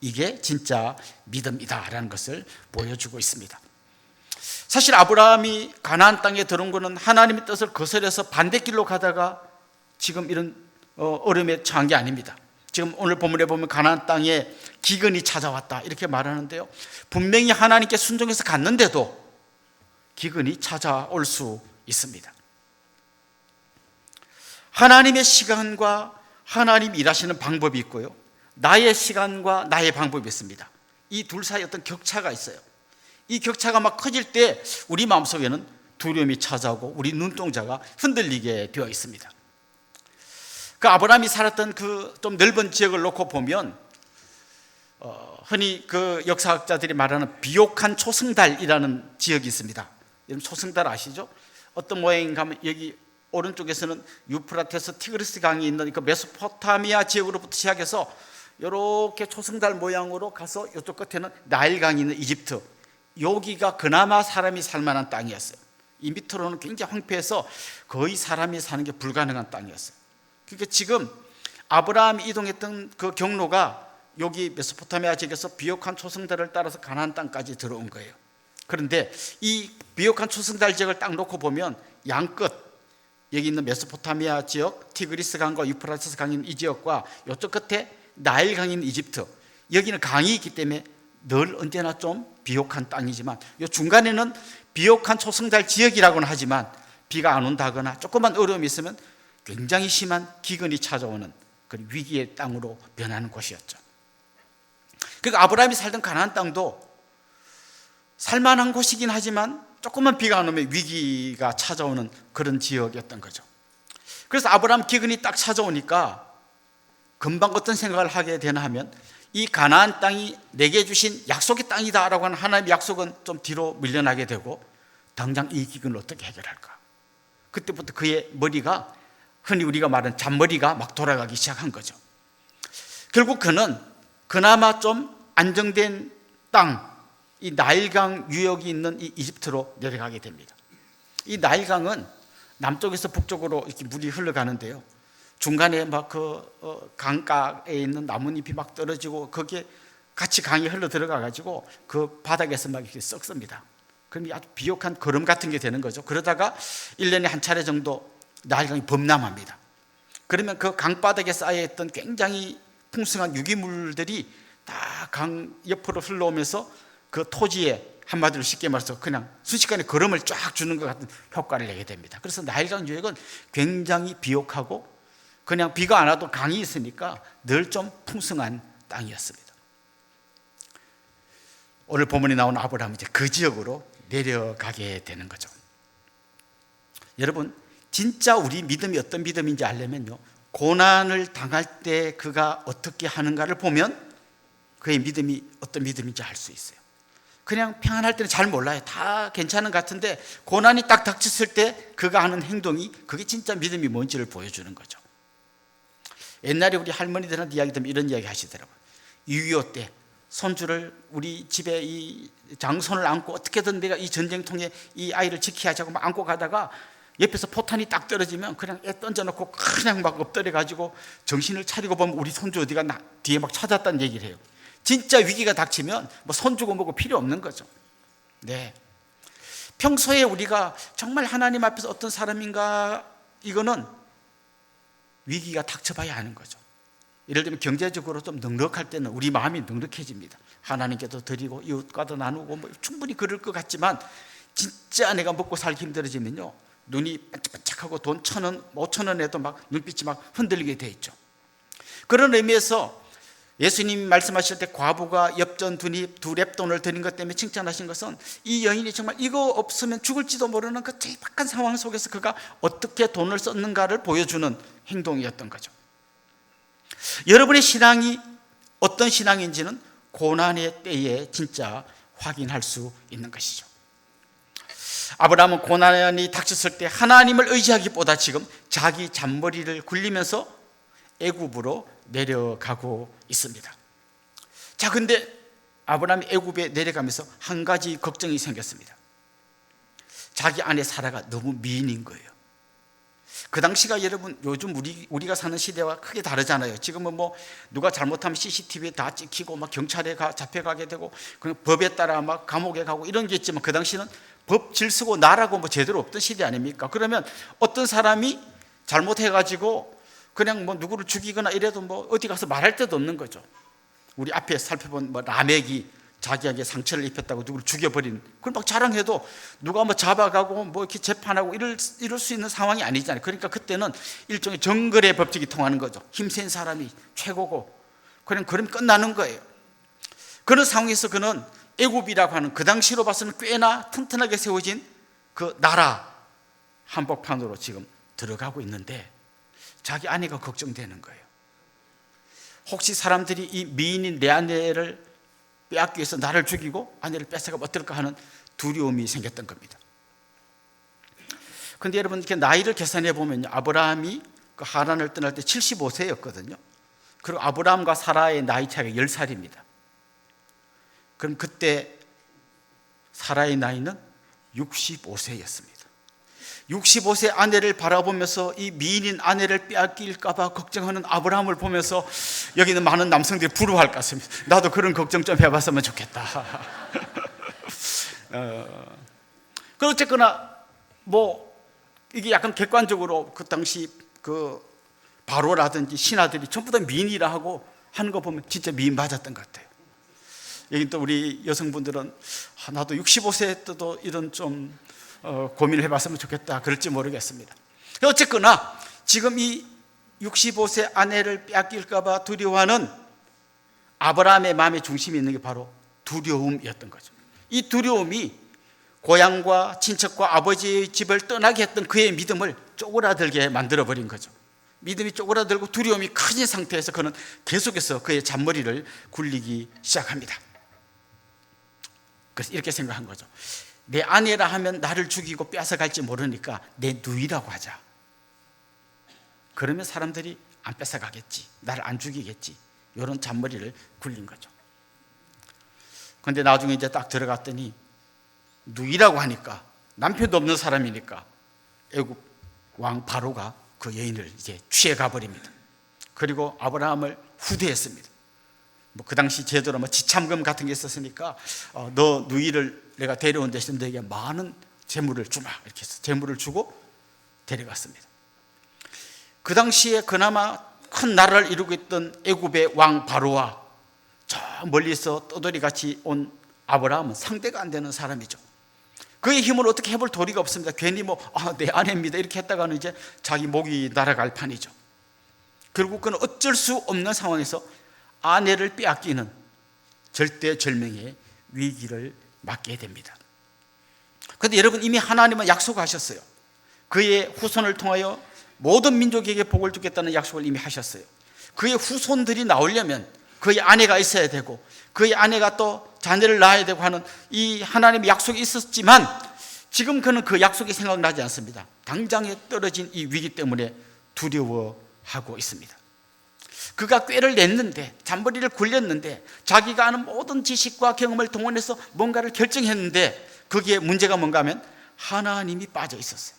이게 진짜 믿음이다라는 것을 보여주고 있습니다. 사실 아브라함이 가나안 땅에 들어온 것은 하나님의 뜻을 거스려서 반대길로 가다가 지금 이런 어려움에 처한 게 아닙니다. 지금 오늘 본문에 보면 가나안 땅에 기근이 찾아왔다 이렇게 말하는데요, 분명히 하나님께 순종해서 갔는데도 기근이 찾아올 수 있습니다. 하나님의 시간과 하나님 일하시는 방법이 있고요, 나의 시간과 나의 방법이 있습니다. 이 둘 사이에 어떤 격차가 있어요. 이 격차가 막 커질 때 우리 마음속에는 두려움이 찾아오고 우리 눈동자가 흔들리게 되어 있습니다. 그 아브라함이 살았던 그 좀 넓은 지역을 놓고 보면 흔히 그 역사학자들이 말하는 비옥한 초승달이라는 지역이 있습니다. 여러분 초승달 아시죠? 어떤 모양인가 하면 여기 오른쪽에서는 유프라테스 티그리스 강이 있는 그 메소포타미아 지역으로부터 시작해서 이렇게 초승달 모양으로 가서 이쪽 끝에는 나일강이 있는 이집트, 여기가 그나마 사람이 살만한 땅이었어요. 이 밑으로는 굉장히 황폐해서 거의 사람이 사는 게 불가능한 땅이었어요. 그러니까 지금 아브라함이 이동했던 그 경로가 여기 메소포타미아 지역에서 비옥한 초승달을 따라서 가나안 땅까지 들어온 거예요. 그런데 이 비옥한 초승달 지역을 딱 놓고 보면 양끝, 여기 있는 메소포타미아 지역, 티그리스 강과 유프라테스 강이 있는 이 지역과 이쪽 끝에 나일 강이 있는 이집트, 여기는 강이 있기 때문에 늘 언제나 좀 비옥한 땅이지만 이 중간에는 비옥한 초승달 지역이라고는 하지만 비가 안 온다거나 조금만 어려움이 있으면 굉장히 심한 기근이 찾아오는 그런 위기의 땅으로 변하는 곳이었죠. 그러니까 아브라함이 살던 가나안 땅도 살만한 곳이긴 하지만 조금만 비가 안 오면 위기가 찾아오는 그런 지역이었던 거죠. 그래서 아브라함 기근이 딱 찾아오니까 금방 어떤 생각을 하게 되나 하면 이 가나안 땅이 내게 주신 약속의 땅이다라고 하는 하나님의 약속은 좀 뒤로 밀려나게 되고 당장 이 기근을 어떻게 해결할까? 그때부터 그의 머리가 흔히 우리가 말하는 잔머리가 막 돌아가기 시작한 거죠. 결국 그는 그나마 좀 안정된 땅, 이 나일강 유역이 있는 이 이집트로 내려가게 됩니다. 이 나일강은 남쪽에서 북쪽으로 이렇게 물이 흘러가는데요, 중간에 막 그 강가에 있는 나뭇잎이 막 떨어지고 거기에 같이 강이 흘러 들어가 가지고 그 바닥에서 막 이렇게 썩습니다. 그럼 아주 비옥한 거름 같은 게 되는 거죠. 그러다가 1년에 한 차례 정도 나일강이 범람합니다. 그러면 그 강바닥에 쌓여있던 굉장히 풍성한 유기물들이 다 강 옆으로 흘러오면서 그 토지에 한마디로 쉽게 말해서 그냥 순식간에 걸음을 쫙 주는 것 같은 효과를 내게 됩니다. 그래서 나일강 유역은 굉장히 비옥하고 그냥 비가 안 와도 강이 있으니까 늘 좀 풍성한 땅이었습니다. 오늘 본문에 나오는 아브라함은 이제 그 지역으로 내려가게 되는 거죠. 여러분, 진짜 우리 믿음이 어떤 믿음인지 알려면요, 고난을 당할 때 그가 어떻게 하는가를 보면 그의 믿음이 어떤 믿음인지 알 수 있어요. 그냥 평안할 때는 잘 몰라요. 다 괜찮은 것 같은데 고난이 딱 닥쳤을 때 그가 하는 행동이 그게 진짜 믿음이 뭔지를 보여주는 거죠. 옛날에 우리 할머니들한테 이야기 들으면 이런 이야기 하시더라고요. 6.25 때 손주를 우리 집에 이 장손을 안고 어떻게든 내가 이 전쟁통에 이 아이를 지켜야지 하고 막 안고 가다가 옆에서 포탄이 딱 떨어지면 그냥 애 던져놓고 그냥 막 엎드려 가지고 정신을 차리고 보면 우리 손주 어디가 뒤에 막 찾았다는 얘기를 해요. 진짜 위기가 닥치면 뭐 손주고 뭐고 필요 없는 거죠. 네. 평소에 우리가 정말 하나님 앞에서 어떤 사람인가, 이거는 위기가 닥쳐봐야 하는 거죠. 예를 들면 경제적으로 좀 넉넉할 때는 우리 마음이 넉넉해집니다. 하나님께도 드리고 이웃과도 나누고 뭐 충분히 그럴 것 같지만 진짜 내가 먹고 살기 힘들어지면요, 눈이 반짝반짝하고 돈 1,000원, 5,000원에도 막 눈빛이 막 흔들리게 돼 있죠. 그런 의미에서 예수님 말씀하실 때 과부가 엽전 두 랩돈을 드린 것 때문에 칭찬하신 것은 이 여인이 정말 이거 없으면 죽을지도 모르는 그 척박한 상황 속에서 그가 어떻게 돈을 썼는가를 보여주는 행동이었던 거죠. 여러분의 신앙이 어떤 신앙인지는 고난의 때에 진짜 확인할 수 있는 것이죠. 아브라함은 고난이 닥쳤을 때 하나님을 의지하기보다 지금 자기 잔머리를 굴리면서 애굽으로 내려가고 있습니다. 자, 근데 아브라함이 애굽에 내려가면서 한 가지 걱정이 생겼습니다. 자기 아내 사라가 너무 미인인 거예요. 그 당시가 여러분 요즘 우리가 사는 시대와 크게 다르잖아요. 지금은 뭐 누가 잘못하면 CCTV에 다 찍히고 막 경찰에 잡혀가게 되고 그냥 법에 따라 막 감옥에 가고 이런 게 있지만 그 당시는 법 질서고 나라고 뭐 제대로 없던 시대 아닙니까? 그러면 어떤 사람이 잘못해가지고 그냥 뭐 누구를 죽이거나 이래도 뭐 어디 가서 말할 데도 없는 거죠. 우리 앞에 살펴본 뭐 라멕이 자기에게 상처를 입혔다고 누구를 죽여버린, 그걸 막 자랑해도 누가 뭐 잡아가고 뭐 이렇게 재판하고 이럴 수 있는 상황이 아니잖아요. 그러니까 그때는 일종의 정글의 법칙이 통하는 거죠. 힘센 사람이 최고고 그러면 끝나는 거예요. 그런 상황에서 그는 애굽이라고 하는 그 당시로 봐서는 꽤나 튼튼하게 세워진 그 나라 한복판으로 지금 들어가고 있는데 자기 아내가 걱정되는 거예요. 혹시 사람들이 이 미인인 내 아내를 빼앗기 위해서 나를 죽이고 아내를 뺏어가면 어떨까 하는 두려움이 생겼던 겁니다. 그런데 여러분 이렇게 나이를 계산해 보면 아브라함이 그 하란을 떠날 때 75세였거든요. 그리고 아브라함과 사라의 나이 차이가 10살입니다. 그럼 그때 사라의 나이는 65세였습니다. 65세 아내를 바라보면서 이 미인인 아내를 빼앗길까 봐 걱정하는 아브라함을 보면서 여기는 많은 남성들이 부러워할 것 같습니다. 나도 그런 걱정 좀 해봤으면 좋겠다. 어쨌거나 뭐 이게 약간 객관적으로 그 당시 그 바로라든지 신하들이 전부 다 미인이라 하고 하는 거 보면 진짜 미인 맞았던 것 같아요. 여기 또 우리 여성분들은 나도 65세 때도 이런 좀 고민을 해봤으면 좋겠다 그럴지 모르겠습니다. 어쨌거나 지금 이 65세 아내를 빼앗길까 봐 두려워하는 아브라함의 마음의 중심이 있는 게 바로 두려움이었던 거죠. 이 두려움이 고향과 친척과 아버지의 집을 떠나게 했던 그의 믿음을 쪼그라들게 만들어버린 거죠. 믿음이 쪼그라들고 두려움이 커진 상태에서 그는 계속해서 그의 잔머리를 굴리기 시작합니다. 그래서 이렇게 생각한 거죠. 내 아내라 하면 나를 죽이고 뺏어갈지 모르니까 내 누이라고 하자. 그러면 사람들이 안 뺏어가겠지, 나를 안 죽이겠지, 이런 잔머리를 굴린 거죠. 그런데 나중에 이제 딱 들어갔더니 누이라고 하니까 남편도 없는 사람이니까 애굽 왕 바로가 그 여인을 이제 취해가 버립니다. 그리고 아브라함을 후대했습니다. 뭐 그 당시 제도로 뭐 지참금 같은 게 있었으니까 너 누이를 내가 데려온 대신 너에게 많은 재물을 주마 이렇게 해서 재물을 주고 데려갔습니다. 그 당시에 그나마 큰 나라를 이루고 있던 애굽의 왕 바로와 저 멀리서 떠돌이같이 온 아브라함은 상대가 안 되는 사람이죠. 그의 힘을 어떻게 해볼 도리가 없습니다. 괜히 내 아내입니다 이렇게 했다가는 이제 자기 목이 날아갈 판이죠. 결국 그는 어쩔 수 없는 상황에서 아내를 빼앗기는 절대절명의 위기를 맞게 됩니다. 그런데 여러분, 이미 하나님은 약속하셨어요. 그의 후손을 통하여 모든 민족에게 복을 주겠다는 약속을 이미 하셨어요. 그의 후손들이 나오려면 그의 아내가 있어야 되고 그의 아내가 또 자녀를 낳아야 되고 하는 이 하나님의 약속이 있었지만 지금 그는 그 약속이 생각나지 않습니다. 당장에 떨어진 이 위기 때문에 두려워하고 있습니다. 그가 꾀를 냈는데, 잔머리를 굴렸는데, 자기가 아는 모든 지식과 경험을 동원해서 뭔가를 결정했는데 거기에 문제가 뭔가 하면 하나님이 빠져 있었어요.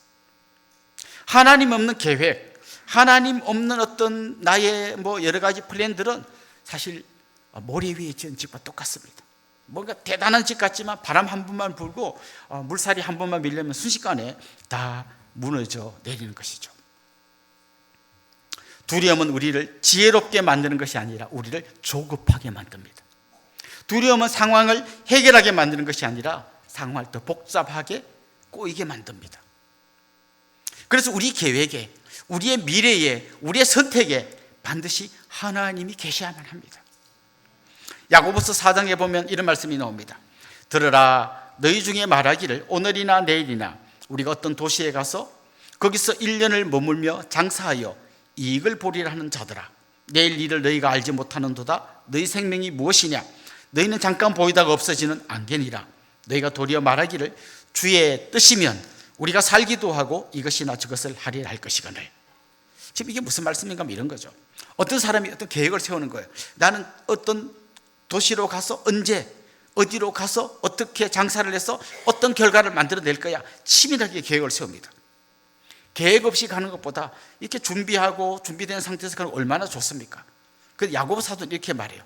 하나님 없는 계획, 하나님 없는 어떤 나의 여러 가지 플랜들은 사실 모래 위에 지은 집과 똑같습니다. 뭔가 대단한 집 같지만 바람 한 번만 불고 물살이 한 번만 밀리면 순식간에 다 무너져 내리는 것이죠. 두려움은 우리를 지혜롭게 만드는 것이 아니라 우리를 조급하게 만듭니다. 두려움은 상황을 해결하게 만드는 것이 아니라 상황을 더 복잡하게 꼬이게 만듭니다. 그래서 우리 계획에, 우리의 미래에, 우리의 선택에 반드시 하나님이 계셔야만 합니다. 야고보서 4장에 보면 이런 말씀이 나옵니다. 들으라, 너희 중에 말하기를 오늘이나 내일이나 우리가 어떤 도시에 가서 거기서 1년을 머물며 장사하여 이익을 보리라 하는 자들아, 내일 일을 너희가 알지 못하는도다. 너희 생명이 무엇이냐? 너희는 잠깐 보이다가 없어지는 안개니라. 너희가 도리어 말하기를 주의 뜻이면 우리가 살기도 하고 이것이나 저것을 하리라 할 것이거늘. 지금 이게 무슨 말씀인가 하면 이런 거죠. 어떤 사람이 어떤 계획을 세우는 거예요. 나는 어떤 도시로 가서 언제 어디로 가서 어떻게 장사를 해서 어떤 결과를 만들어낼 거야. 치밀하게 계획을 세웁니다. 계획 없이 가는 것보다 이렇게 준비하고 준비된 상태에서 가는 거 얼마나 좋습니까? 그래서 야고보 사도는 이렇게 말해요.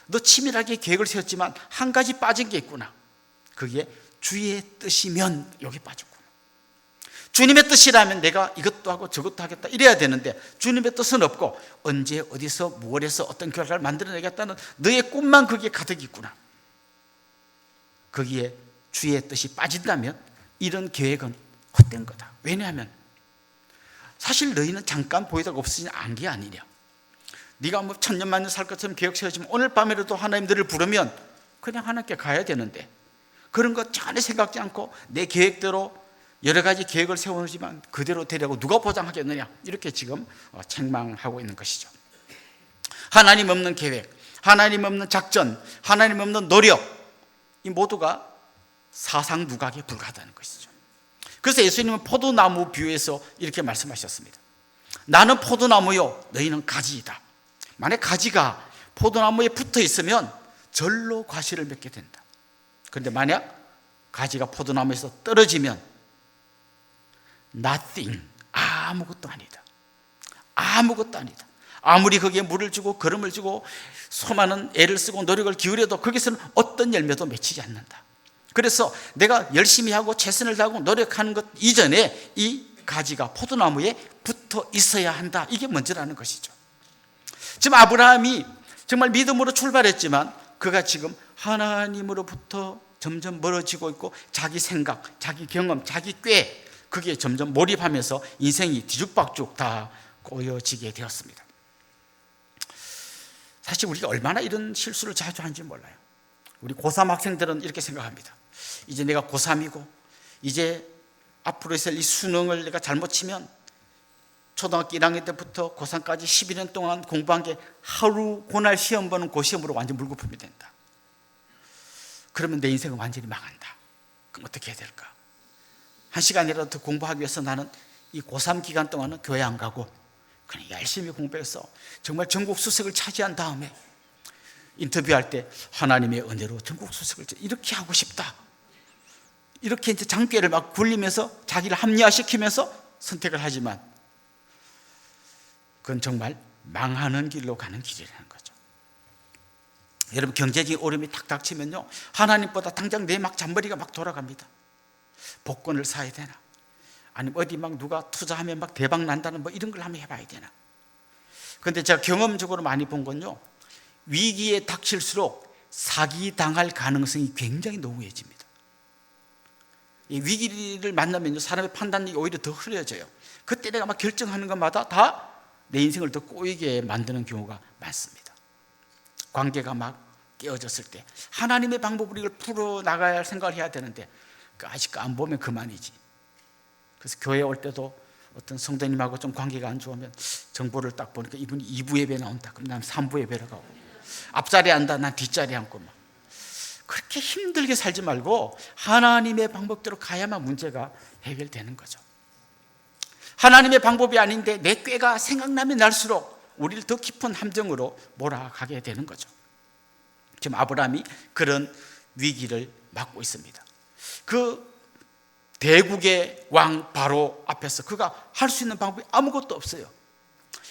너 치밀하게 계획을 세웠지만 한 가지 빠진 게 있구나. 그게 주의 뜻이면 여기 빠졌구나. 주님의 뜻이라면 내가 이것도 하고 저것도 하겠다 이래야 되는데 주님의 뜻은 없고 언제 어디서 무엇 해서 어떤 결과를 만들어내겠다는 너의 꿈만 거기에 가득 있구나. 거기에 주의 뜻이 빠진다면 이런 계획은 헛된 거다. 왜냐하면 사실 너희는 잠깐 보이다가 없어진 안개 아니냐. 네가 1000년 살 것처럼 계획 세워지면 오늘 밤에라도 하나님 너를 부르면 그냥 하나님께 가야 되는데 그런 거 전혀 생각지 않고 내 계획대로 여러 가지 계획을 세우지만 그대로 되려고 누가 보장하겠느냐, 이렇게 지금 책망하고 있는 것이죠. 하나님 없는 계획, 하나님 없는 작전, 하나님 없는 노력, 이 모두가 사상 누각에 불과하다는 것이죠. 그래서 예수님은 포도나무 비유에서 이렇게 말씀하셨습니다. 나는 포도나무요, 너희는 가지이다. 만약 가지가 포도나무에 붙어 있으면 절로 과실을 맺게 된다. 그런데 만약 가지가 포도나무에서 떨어지면 nothing, 아무것도 아니다. 아무것도 아니다. 아무리 거기에 물을 주고 거름을 주고 수많은 애를 쓰고 노력을 기울여도 거기서는 어떤 열매도 맺히지 않는다. 그래서 내가 열심히 하고 최선을 다하고 노력하는 것 이전에 이 가지가 포도나무에 붙어 있어야 한다. 이게 먼저라는 것이죠. 지금 아브라함이 정말 믿음으로 출발했지만 그가 지금 하나님으로부터 점점 멀어지고 있고 자기 생각, 자기 경험, 자기 꾀, 그게 점점 몰입하면서 인생이 뒤죽박죽 다 꼬여지게 되었습니다. 사실 우리가 얼마나 이런 실수를 자주 하는지 몰라요. 우리 고3 학생들은 이렇게 생각합니다. 이제 내가 고3이고 이제 앞으로 있을 이 수능을 내가 잘못 치면 초등학교 1학년 때부터 고3까지 11년 동안 공부한 게 하루 고날 시험 보는 그 시험으로 완전 물거품이 된다. 그러면 내 인생은 완전히 망한다. 그럼 어떻게 해야 될까? 한 시간이라도 더 공부하기 위해서 나는 이 고3 기간 동안은 교회 안 가고 그냥 열심히 공부해서 정말 전국 수석을 차지한 다음에 인터뷰할 때 하나님의 은혜로 전국 수석을 이렇게 하고 싶다. 이렇게 이제 장꾀를 막 굴리면서 자기를 합리화시키면서 선택을 하지만 그건 정말 망하는 길로 가는 길이라는 거죠. 여러분, 경제적인 어려움이 탁 닥치면요, 하나님보다 당장 내 막 잔머리가 막 돌아갑니다. 복권을 사야 되나? 아니면 어디 막 누가 투자하면 막 대박 난다는 뭐 이런 걸 한번 해봐야 되나? 그런데 제가 경험적으로 많이 본 건요, 위기에 닥칠수록 사기당할 가능성이 굉장히 노후해집니다. 이 위기를 만나면요, 사람의 판단력이 오히려 더 흐려져요. 그때 내가 막 결정하는 것마다 다 내 인생을 더 꼬이게 만드는 경우가 많습니다. 관계가 막 깨어졌을 때 하나님의 방법으로 이걸 풀어나가야 할 생각을 해야 되는데 아직 안 보면 그만이지. 그래서 교회 올 때도 어떤 성도님하고 좀 관계가 안 좋으면 정보를 딱 보니까 이분이 2부 예배 나온다. 그럼 난 3부 예배를 가고, 앞자리에 앉아 난 뒷자리에 앉고, 막 그렇게 힘들게 살지 말고 하나님의 방법대로 가야만 문제가 해결되는 거죠. 하나님의 방법이 아닌데 내 꾀가 생각나면 날수록 우리를 더 깊은 함정으로 몰아가게 되는 거죠. 지금 아브라함이 그런 위기를 맞고 있습니다. 그 대국의 왕 바로 앞에서 그가 할 수 있는 방법이 아무것도 없어요.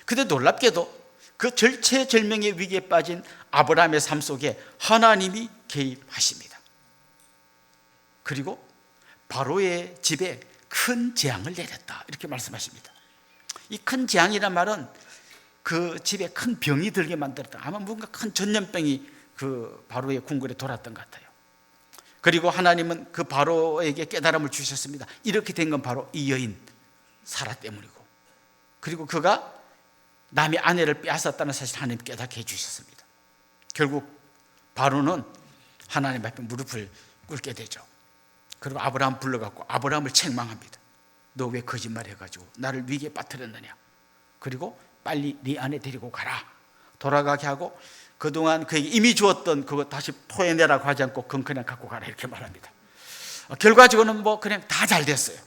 근데 놀랍게도 그 절체절명의 위기에 빠진 아브라함의 삶 속에 하나님이 개입하십니다. 그리고 바로의 집에 큰 재앙을 내렸다, 이렇게 말씀하십니다. 이 큰 재앙이란 말은 그 집에 큰 병이 들게 만들었다. 아마 뭔가 큰 전염병이 그 바로의 궁궐에 돌았던 것 같아요. 그리고 하나님은 그 바로에게 깨달음을 주셨습니다. 이렇게 된 건 바로 이 여인 사라 때문이고, 그리고 그가 남의 아내를 빼앗았다는 사실을 하나님 깨닫게 해주셨습니다. 결국 바로는 하나님 앞에 무릎을 꿇게 되죠. 그리고 아브라함 불러갖고 아브라함을 책망합니다. 너 왜 거짓말 해가지고 나를 위기에 빠뜨렸느냐. 그리고 빨리 네 아내 데리고 가라. 돌아가게 하고 그동안 그에게 이미 주었던 그거 다시 토해내라고 하지 않고 그건 그냥 갖고 가라, 이렇게 말합니다. 결과적으로는 뭐 그냥 다 잘 됐어요.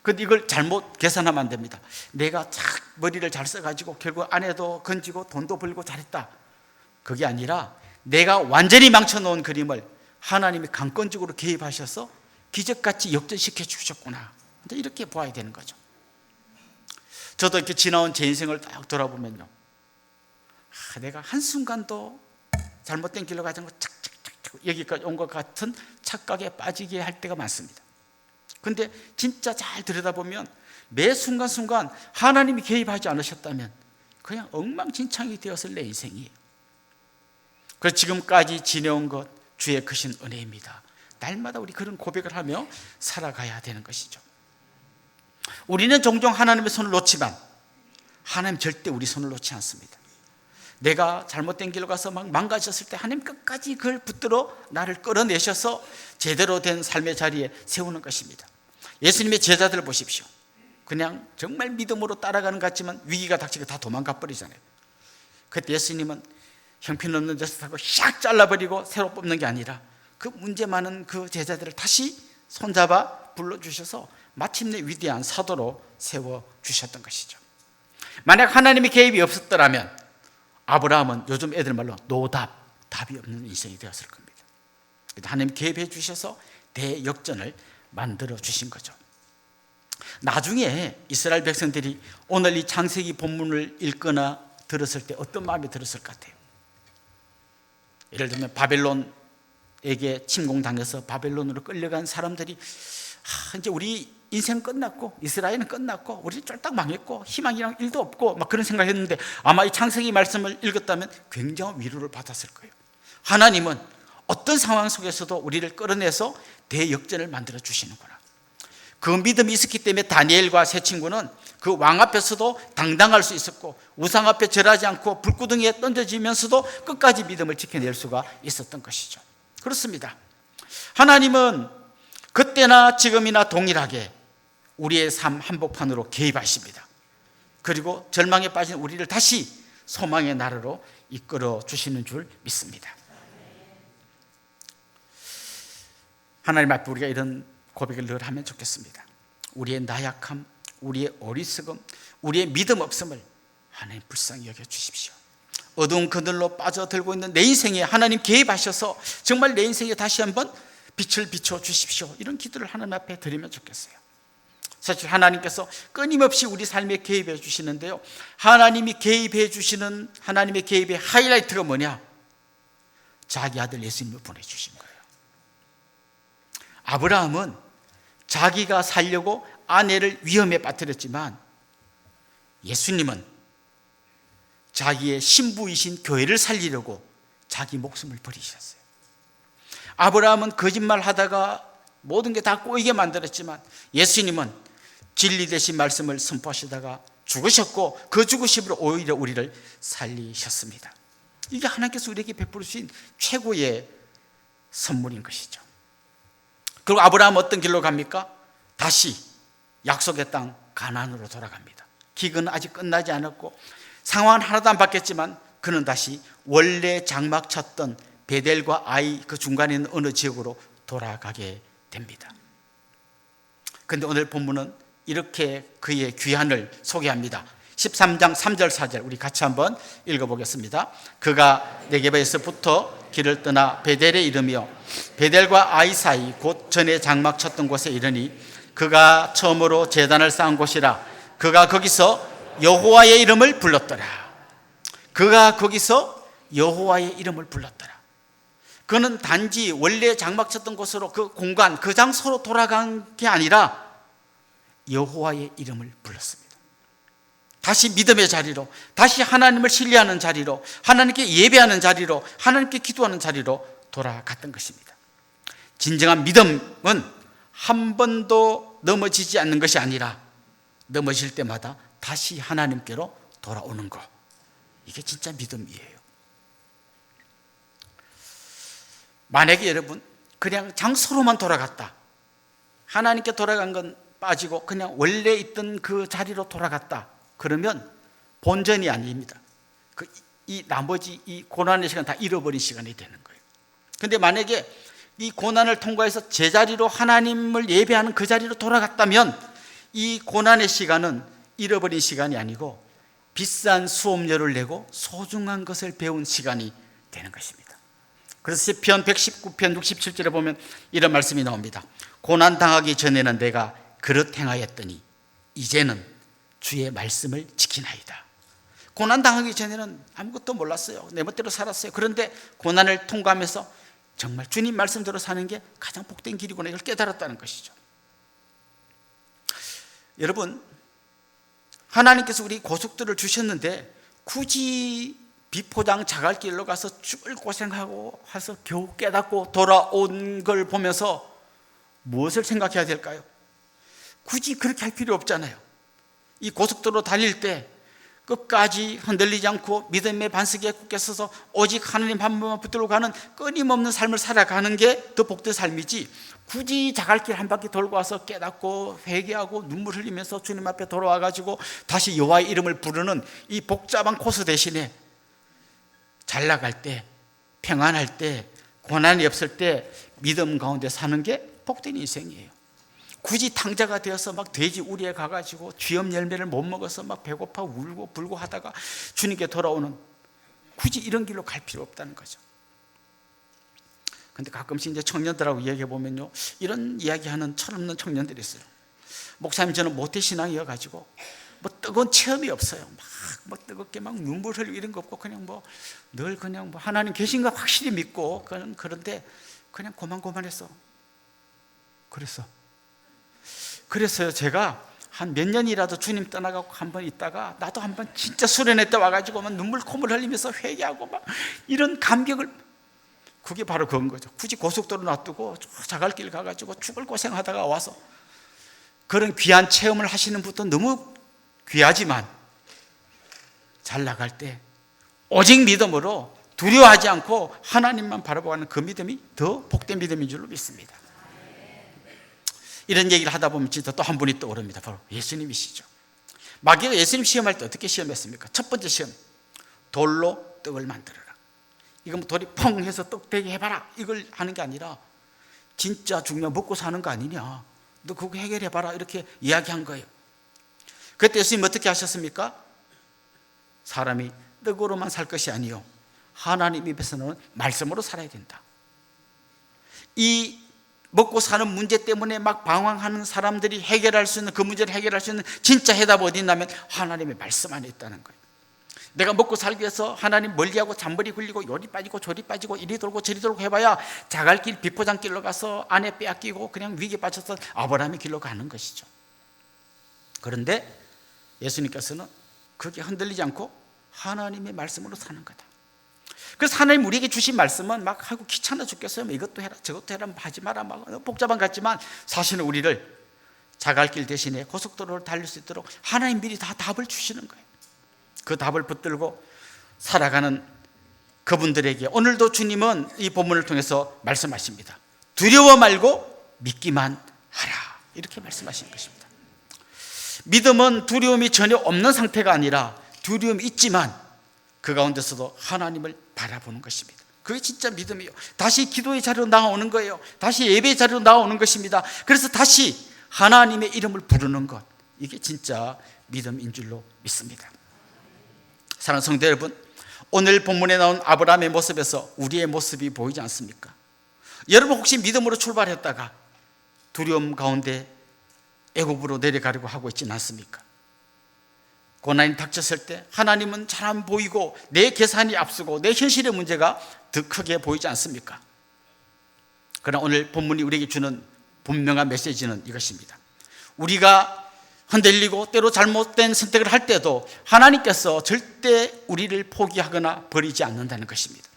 근데 이걸 잘못 계산하면 안 됩니다. 내가 착 머리를 잘 써가지고 결국 아내도 건지고 돈도 벌고 잘했다, 그게 아니라 내가 완전히 망쳐놓은 그림을 하나님이 강권적으로 개입하셔서 기적같이 역전시켜 주셨구나, 이렇게 보아야 되는 거죠. 저도 이렇게 지나온 제 인생을 딱 돌아보면요, 내가 한순간도 잘못된 길로 가지 않고 착착착착 여기까지 온 것 같은 착각에 빠지게 할 때가 많습니다. 근데 진짜 잘 들여다보면 매 순간순간 하나님이 개입하지 않으셨다면 그냥 엉망진창이 되었을 내 인생이에요. 그래서 지금까지 지내온 것 주의 크신 은혜입니다. 날마다 우리 그런 고백을 하며 살아가야 되는 것이죠. 우리는 종종 하나님의 손을 놓지만 하나님 절대 우리 손을 놓지 않습니다. 내가 잘못된 길로 가서 막 망가졌을 때 하나님 끝까지 그걸 붙들어 나를 끌어내셔서 제대로 된 삶의 자리에 세우는 것입니다. 예수님의 제자들을 보십시오. 그냥 정말 믿음으로 따라가는 것 같지만 위기가 닥치고 다 도망가 버리잖아요. 그때 예수님은 형편없는 데서 타고 샥 잘라버리고 새로 뽑는 게 아니라 그 문제 많은 그 제자들을 다시 손잡아 불러주셔서 마침내 위대한 사도로 세워주셨던 것이죠. 만약 하나님의 개입이 없었더라면 아브라함은 요즘 애들 말로 노답, 답이 없는 인생이 되었을 겁니다. 하나님 개입해 주셔서 대역전을 만들어 주신 거죠. 나중에 이스라엘 백성들이 오늘 이 창세기 본문을 읽거나 들었을 때 어떤 마음이 들었을 것 같아요? 예를 들면 바벨론에게 침공당해서 바벨론으로 끌려간 사람들이 이제 우리 인생 끝났고 이스라엘은 끝났고 우리 쫄딱 망했고 희망이랑 일도 없고 막 그런 생각을 했는데 아마 이 창세기 말씀을 읽었다면 굉장한 위로를 받았을 거예요. 하나님은 어떤 상황 속에서도 우리를 끌어내서 대역전을 만들어 주시는구나. 그 믿음이 있었기 때문에 다니엘과 세 친구는 그 왕 앞에서도 당당할 수 있었고 우상 앞에 절하지 않고 불구덩이에 던져지면서도 끝까지 믿음을 지켜낼 수가 있었던 것이죠. 그렇습니다. 하나님은 그때나 지금이나 동일하게 우리의 삶 한복판으로 개입하십니다. 그리고 절망에 빠진 우리를 다시 소망의 나라로 이끌어 주시는 줄 믿습니다. 하나님 앞에 우리가 이런 고백을 늘 하면 좋겠습니다. 우리의 나약함, 우리의 어리석음, 우리의 믿음 없음을 하나님 불쌍히 여겨 주십시오. 어두운 그늘로 빠져들고 있는 내 인생에 하나님 개입하셔서 정말 내 인생에 다시 한번 빛을 비춰 주십시오. 이런 기도를 하나님 앞에 드리면 좋겠어요. 사실 하나님께서 끊임없이 우리 삶에 개입해 주시는데요, 하나님이 개입해 주시는 하나님의 개입의 하이라이트가 뭐냐? 자기 아들 예수님을 보내주신 거예요. 아브라함은 자기가 살려고 아내를 위험에 빠뜨렸지만 예수님은 자기의 신부이신 교회를 살리려고 자기 목숨을 버리셨어요. 아브라함은 거짓말하다가 모든 게 다 꼬이게 만들었지만 예수님은 진리 되신 말씀을 선포하시다가 죽으셨고 그 죽으심으로 오히려 우리를 살리셨습니다. 이게 하나님께서 우리에게 베푸신 최고의 선물인 것이죠. 그리고 아브라함은 어떤 길로 갑니까? 다시 약속의 땅 가나안으로 돌아갑니다. 기근은 아직 끝나지 않았고 상황은 하나도 안 바뀌었지만 그는 다시 원래 장막 쳤던 베델과 아이 그 중간에 있는 어느 지역으로 돌아가게 됩니다. 그런데 오늘 본문은 이렇게 그의 귀환을 소개합니다. 13장 3절 4절 우리 같이 한번 읽어보겠습니다. 그가 네게바에서부터 길을 떠나 베델에 이르며 베델과 아이 사이 곧 전에 장막 쳤던 곳에 이르니 그가 처음으로 제단을 쌓은 곳이라. 그가 거기서 여호와의 이름을 불렀더라. 그가 거기서 여호와의 이름을 불렀더라. 그는 단지 원래 장막 쳤던 곳으로 그 공간 그 장소로 돌아간 게 아니라 여호와의 이름을 불렀습니다. 다시 믿음의 자리로, 다시 하나님을 신뢰하는 자리로, 하나님께 예배하는 자리로, 하나님께 기도하는 자리로 돌아갔던 것입니다. 진정한 믿음은 한 번도 넘어지지 않는 것이 아니라 넘어질 때마다 다시 하나님께로 돌아오는 것, 이게 진짜 믿음이에요. 만약에 여러분 그냥 장소로만 돌아갔다, 하나님께 돌아간 건 빠지고 그냥 원래 있던 그 자리로 돌아갔다, 그러면 본전이 아닙니다. 이 나머지 이 고난의 시간 다 잃어버린 시간이 되는 거예요. 그런데 만약에 이 고난을 통과해서 제자리로 하나님을 예배하는 그 자리로 돌아갔다면 이 고난의 시간은 잃어버린 시간이 아니고 비싼 수업료를 내고 소중한 것을 배운 시간이 되는 것입니다. 그래서 시편 119편 67절에 보면 이런 말씀이 나옵니다. 고난당하기 전에는 내가 그릇 행하였더니 이제는 주의 말씀을 지키나이다. 고난당하기 전에는 아무것도 몰랐어요. 내 멋대로 살았어요. 그런데 고난을 통과하면서 정말 주님 말씀대로 사는 게 가장 복된 길이구나, 이걸 깨달았다는 것이죠. 여러분, 하나님께서 우리 고속도로를 주셨는데 굳이 비포장 자갈길로 가서 죽을 고생하고 해서 겨우 깨닫고 돌아온 걸 보면서 무엇을 생각해야 될까요? 굳이 그렇게 할 필요 없잖아요. 이 고속도로 달릴 때 끝까지 흔들리지 않고 믿음의 반석에 굳게 서서 오직 하나님 한 분만 붙들고 가는 끊임없는 삶을 살아가는 게 더 복된 삶이지, 굳이 자갈길 한 바퀴 돌고 와서 깨닫고 회개하고 눈물 흘리면서 주님 앞에 돌아와가지고 다시 여호와의 이름을 부르는 이 복잡한 코스 대신에 잘 나갈 때, 평안할 때, 고난이 없을 때 믿음 가운데 사는 게 복된 인생이에요. 굳이 탕자가 되어서 막 돼지 우리에 가가지고 쥐염 열매를 못 먹어서 막 배고파 울고 불고 하다가 주님께 돌아오는, 굳이 이런 길로 갈 필요 없다는 거죠. 근데 가끔씩 이제 청년들하고 이야기해 보면요, 이런 이야기하는 철없는 청년들이 있어요. 목사님, 저는 모태신앙이어가지고 뭐 뜨거운 체험이 없어요. 뭐 뜨겁게 막 눈물 흘리고 이런 거 없고 그냥 뭐 늘 그냥 뭐 하나님 계신가 확실히 믿고 그런데 그냥 고만고만해서 그랬어요. 제가 한 몇 년이라도 주님 떠나가고 한번 있다가 나도 한번 진짜 수련회 때 와가지고 막 눈물 콧물 흘리면서 회개하고 막 이런 감격을, 그게 바로 그건 거죠. 굳이 고속도로 놔두고 자갈길 가가지고 죽을 고생하다가 와서 그런 귀한 체험을 하시는 분도 너무 귀하지만 잘 나갈 때 오직 믿음으로 두려워하지 않고 하나님만 바라보는 그 믿음이 더 복된 믿음인 줄로 믿습니다. 이런 얘기를 하다 보면 진짜 또 한 분이 떠오릅니다. 바로 예수님이시죠. 마귀가 예수님 시험할 때 어떻게 시험했습니까? 첫 번째 시험, 돌로 떡을 만들어라. 이거 뭐 돌이 펑 해서 떡 되게 해봐라, 이걸 하는 게 아니라 진짜 죽으면 먹고 사는 거 아니냐, 너 그거 해결해봐라, 이렇게 이야기한 거예요. 그때 예수님 어떻게 하셨습니까? 사람이 떡으로만 살 것이 아니요 하나님 입에서는 말씀으로 살아야 된다. 이 먹고 사는 문제 때문에 막 방황하는 사람들이 해결할 수 있는, 그 문제를 해결할 수 있는 진짜 해답이 어디 있냐면 하나님의 말씀 안에 있다는 거예요. 내가 먹고 살기 위해서 하나님 멀리하고 잔머리 굴리고 요리 빠지고 저리 빠지고 이리 돌고 저리 돌고 해봐야 자갈길 비포장길로 가서 안에 빼앗기고 그냥 위기에 빠져서 아브라함의 길로 가는 것이죠. 그런데 예수님께서는 그게 흔들리지 않고 하나님의 말씀으로 사는 거다. 그래서 하나님 우리에게 주신 말씀은 막 하고 귀찮아 죽겠어요. 이것도 해라 저것도 해라 하지 마라 막 복잡한 것 같지만 사실은 우리를 자갈길 대신에 고속도로를 달릴 수 있도록 하나님 미리 다 답을 주시는 거예요. 그 답을 붙들고 살아가는 그분들에게 오늘도 주님은 이 본문을 통해서 말씀하십니다. 두려워 말고 믿기만 하라, 이렇게 말씀하시는 것입니다. 믿음은 두려움이 전혀 없는 상태가 아니라 두려움이 있지만 그 가운데서도 하나님을 바라보는 것입니다. 그게 진짜 믿음이에요. 다시 기도의 자리로 나오는 거예요. 다시 예배의 자리로 나오는 것입니다. 그래서 다시 하나님의 이름을 부르는 것, 이게 진짜 믿음인 줄로 믿습니다. 사랑하는 성도 여러분, 오늘 본문에 나온 아브라함의 모습에서 우리의 모습이 보이지 않습니까? 여러분 혹시 믿음으로 출발했다가 두려움 가운데 애굽으로 내려가려고 하고 있지는 않습니까? 고난이 닥쳤을 때 하나님은 잘 안 보이고 내 계산이 앞서고 내 현실의 문제가 더 크게 보이지 않습니까? 그러나 오늘 본문이 우리에게 주는 분명한 메시지는 이것입니다. 우리가 흔들리고 때로 잘못된 선택을 할 때도 하나님께서 절대 우리를 포기하거나 버리지 않는다는 것입니다.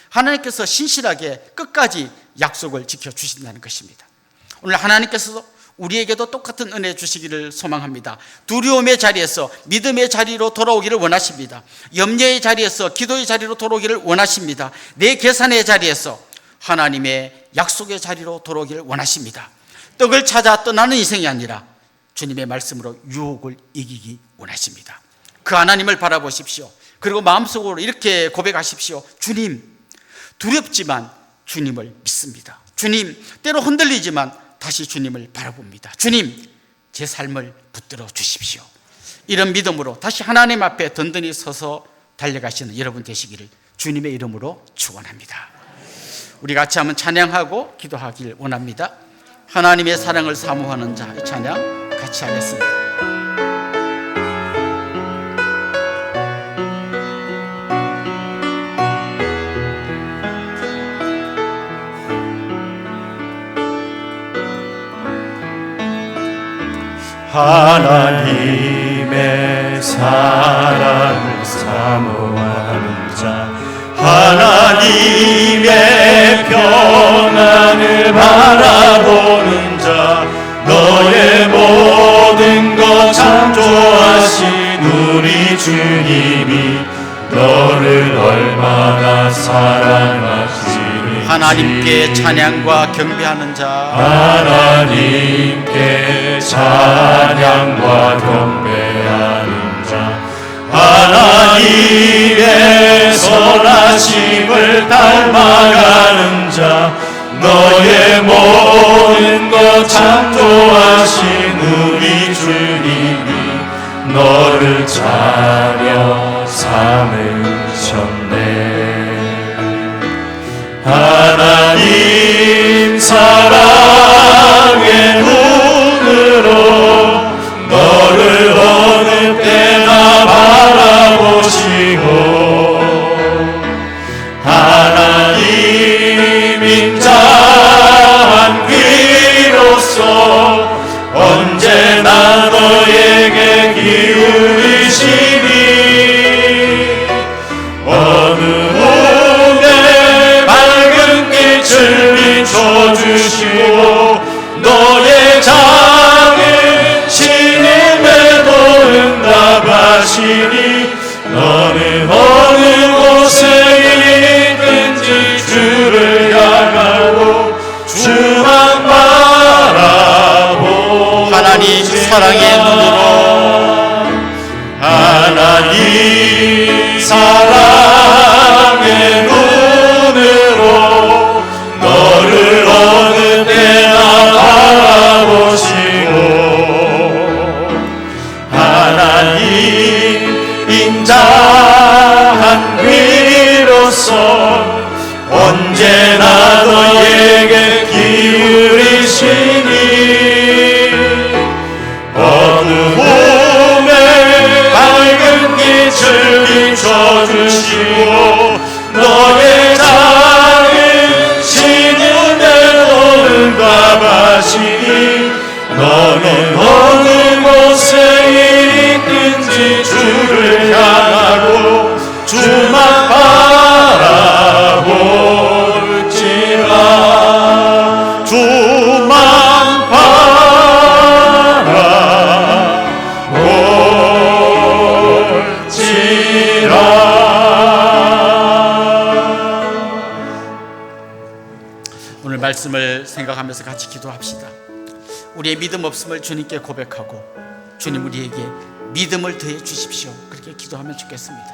하나님께서 신실하게 끝까지 약속을 지켜주신다는 것입니다. 오늘 하나님께서도 우리에게도 똑같은 은혜 주시기를 소망합니다. 두려움의 자리에서 믿음의 자리로 돌아오기를 원하십니다. 염려의 자리에서 기도의 자리로 돌아오기를 원하십니다. 내 계산의 자리에서 하나님의 약속의 자리로 돌아오기를 원하십니다. 떡을 찾아 떠나는 인생이 아니라 주님의 말씀으로 유혹을 이기기 원하십니다. 그 하나님을 바라보십시오. 그리고 마음속으로 이렇게 고백하십시오. 주님, 두렵지만 주님을 믿습니다. 주님, 때로 흔들리지만 다시 주님을 바라봅니다. 주님, 제 삶을 붙들어 주십시오. 이런 믿음으로 다시 하나님 앞에 든든히 서서 달려가시는 여러분 되시기를 주님의 이름으로 축원합니다. 우리 같이 한번 찬양하고 기도하길 원합니다. 하나님의 사랑을 사모하는 자, 이 찬양 같이 하겠습니다. 하나님의 사랑을 사모하는 자, 하나님의 평안을 바라보는 자, 너의 모든 것 창조하신 우리 주님이 너를 얼마나 사랑하시는지 하나님께 찬양과 경배하는 자, 하나님께 찬양과 경배하는 자, 하나님의 선하심을 닮아가는 자, 너의 모든 것 창조하신 우리 주님이 너를 자녀 삼으셨네. 하나님 사랑의 눈으로 너를 어느 때나 바라보시고, 하나님 인자한 귀로서 언제나 너에게 기울이시니 어느 빛을 비춰주시고 너의 작은 신음에도 응답하시니 너는 어느 곳에 있든지 주를 향하고 주만 바라보. 하나님 사랑의 눈으로, 하나님 사랑의 눈으로 너를 어느 때나 바라보시고, 하나님 인자한 귀로서 언제나 너에게 기울이시니 어두움에 밝은 빛을 비춰주시고 너의 작은 신음에도 응답하시니 너는 어느 곳에 있든지 주를 향하고 주만 바라 말씀을 생각하면서 같이 기도합시다. 우리의 믿음 없음을 주님께 고백하고 주님 우리에게 믿음을 더해 주십시오. 그렇게 기도하면 좋겠습니다.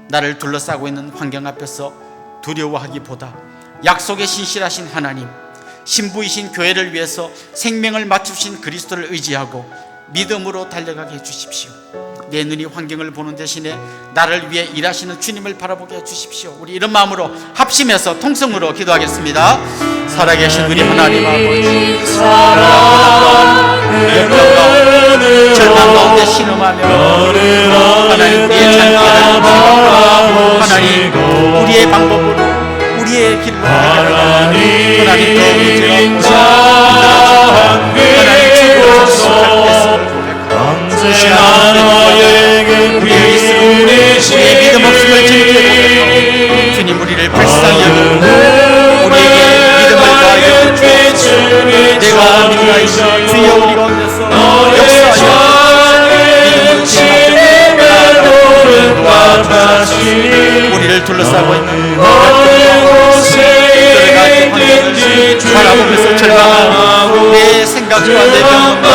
나를 둘러싸고 있는 환경 앞에서 두려워하기보다 약속에 신실하신 하나님, 신부이신 교회를 위해서 생명을 맞추신 그리스도를 의지하고 믿음으로 달려가게 해주십시오. 내 눈이 환경을 보는 대신에 나를 위해 일하시는 주님을 바라보게 해주십시오. 우리 이런 마음으로 합심해서 통성으로 기도하겠습니다. 살아계신 우리 하나님 아버지, 절망 가운데 신음하며 하나님 우리의 잘못을 하나님 우리의 방법으로 우리의 길로 하나님 더 하나님 주께서 우리의 믿음 없음을 주님께 주님 우리를 불쌍히 여기고 우리에게 믿음을 더하여 주옵소서. 내가 믿나이다 주여 우리 가운데서 역사하여 우리를 둘러싸고 있는 바라보면서 절망하고 내 생각과 내 병과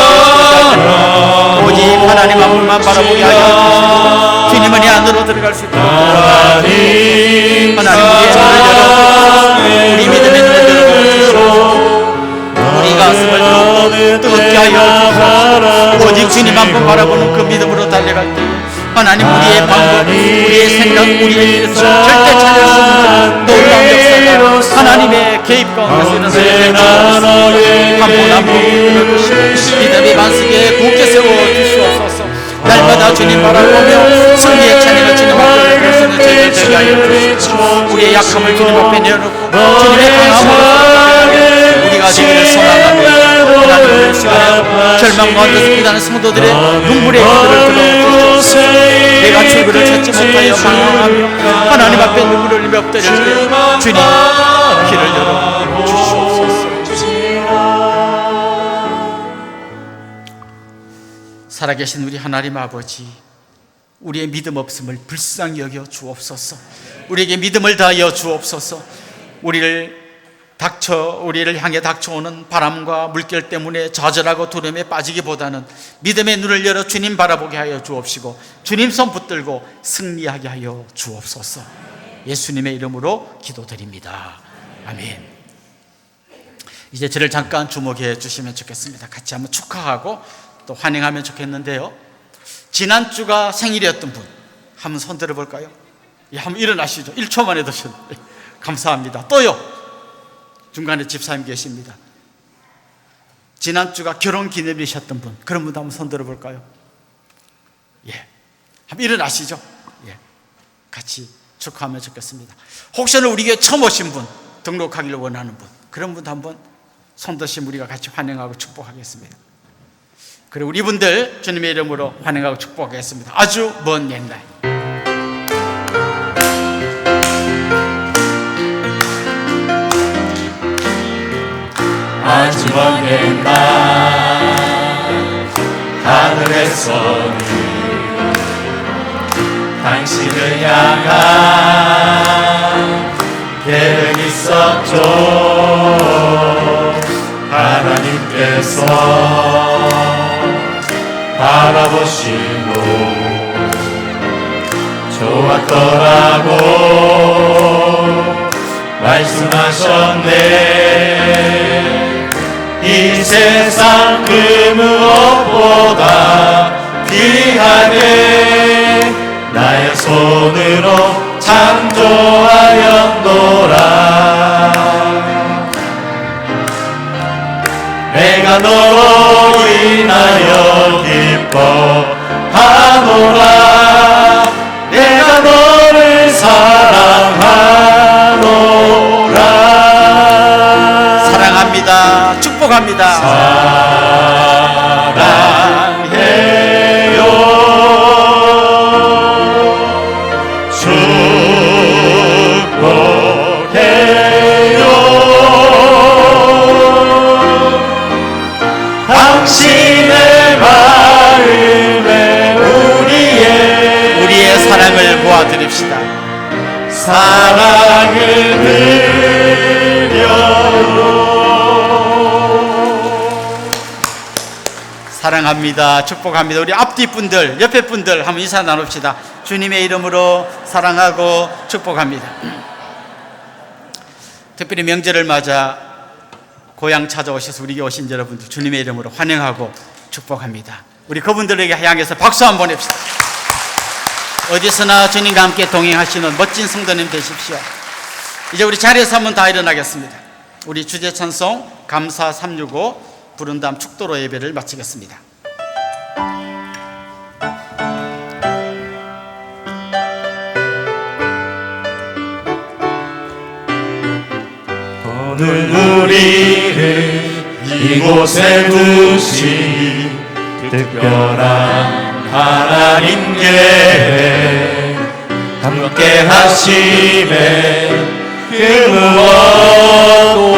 오직 하나님 한 분만 바라보게 하여 주님은 이 안으로 들어갈 수 있도록 하나님 우리의 눈을 열어 우리 믿음의 눈을 열어주시고 우리 가슴을 뜨겁게 하여 주시옵소서. 오직 주님 한 분 바라보는 그 믿음으로 달려갈 때 하나님 우리의 방법, 우리의 생각, 우리의 길에서 절대 찾을 수 없는 놀라운 역사가 하나님의 개입 가운데서 일어나주옵소서. 한 분 한 분 끊어주시고 믿음의 반석에 굳게 세워주시옵소서. 날마다 주님 바라보며 승리의 찬양을 주님 앞에 드릴 수 있는 저희를 되게 하여 주시옵소서. 우리의 약함을 주님 앞에 내어놓고 주님의 강함으로 우리가 되기를 소망하며 하나님 이 시간에 절망 가운데서 기다리는 성도들의 눈물의 기도를 들어주시옵소서. 내가 출구를 찾지 못하여 방황하며 하나님 앞에 눈물을 흘리며 엎드릴 때 주님 길을 열어주시옵소서. 살아계신 우리 하나님 아버지, 우리의 믿음 없음을 불쌍히 여겨 주옵소서. 우리에게 믿음을 다하여 주옵소서. 우리를 향해 닥쳐오는 바람과 물결 때문에 좌절하고 두려움에 빠지기보다는 믿음의 눈을 열어 주님 바라보게 하여 주옵시고 주님 손 붙들고 승리하게 하여 주옵소서. 예수님의 이름으로 기도드립니다. 아멘. 이제 저를 잠깐 주목해 주시면 좋겠습니다. 같이 한번 축하하고 또 환영하면 좋겠는데요. 지난주가 생일이었던 분 한번 손 들어볼까요? 예, 한번 일어나시죠. 1초 만에 드셨는데 감사합니다. 또요. 중간에 집사님 계십니다. 지난주가 결혼기념일이셨던 분, 그런 분도 한번 손 들어볼까요? 예, 한번 일어나시죠. 예, 같이 축하하면 좋겠습니다. 혹시나 우리 교회 처음 오신 분, 등록하기를 원하는 분, 그런 분도 한번 손 드시면 우리가 같이 환영하고 축복하겠습니다. 그리고 우리 분들 주님의 이름으로 환영하고 축복하겠습니다. 아주 먼 옛날 아주 먼 옛날 하늘에서는 당신을 향한 계획이 있었죠. 하나님께서 바라보시고 좋았더라고 말씀하셨네. 이 세상 그 무엇보다 귀하네. 나의 손으로 창조하였노라. 내가 너로 인하여 기뻐하노라. 내가 너를 사랑하노라. 사랑합니다. 축복합니다. 사랑해요. 축복해요. 당신의 마음에 우리의 사랑을 모아드립시다. 사랑을 드려 사랑합니다. 축복합니다. 우리 앞뒤 분들, 옆에 분들 한번 인사 나눕시다. 주님의 이름으로 사랑하고 축복합니다. 특별히 명절을 맞아 고향 찾아오셔서 우리에게 오신 여러분들 주님의 이름으로 환영하고 축복합니다. 우리 그분들에게 향해서 박수 한번 보냅시다. 어디서나 주님과 함께 동행하시는 멋진 성도님 되십시오. 이제 우리 자리에서 한번 다 일어나겠습니다. 우리 주제 찬송 감사 365 부른 다음 축도로 예배를 마치겠습니다. 오늘 우리를 이곳에 두신 특별한 하나님께 함께 하심에 그 무엇도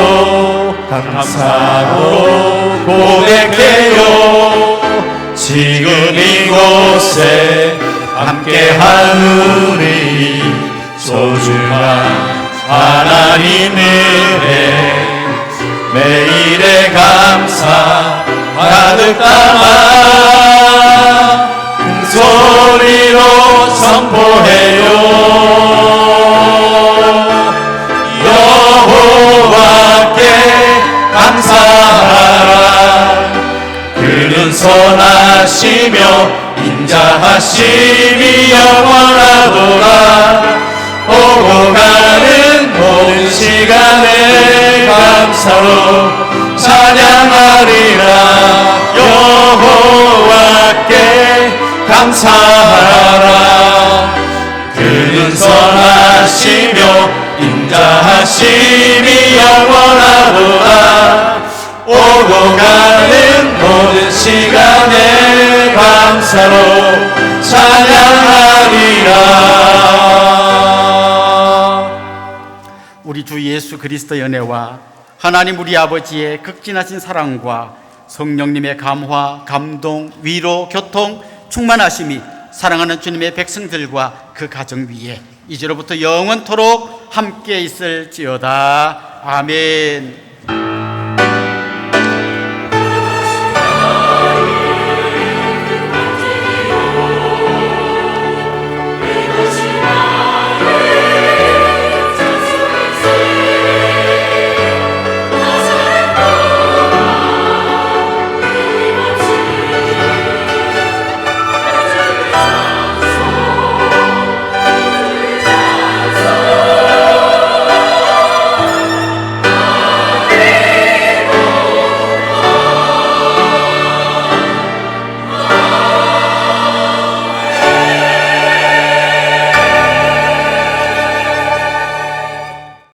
감사로 고백해요. 지금 이곳에 함께한 우리 소중한 하나님 은혜 매일의 감사 가득 담아 큰 소리로 선포해요. 여호와께 감사하라. 그는 선하시며 인자하심이 영원하도다. 오고 가는 모든 시간에 감사로 찬양하리라. 여호와께 감사하라. 그는 선하시며 인자하심이 영원하도다. 오고 가는 모든 시간에 감사로 찬양하리라. 우리 주 예수 그리스도의 은혜와 하나님 우리 아버지의 극진하신 사랑과 성령님의 감화, 감동, 위로, 교통, 충만하심이 사랑하는 주님의 백성들과 그 가정 위에 이제로부터 영원토록 함께 있을지어다. 아멘.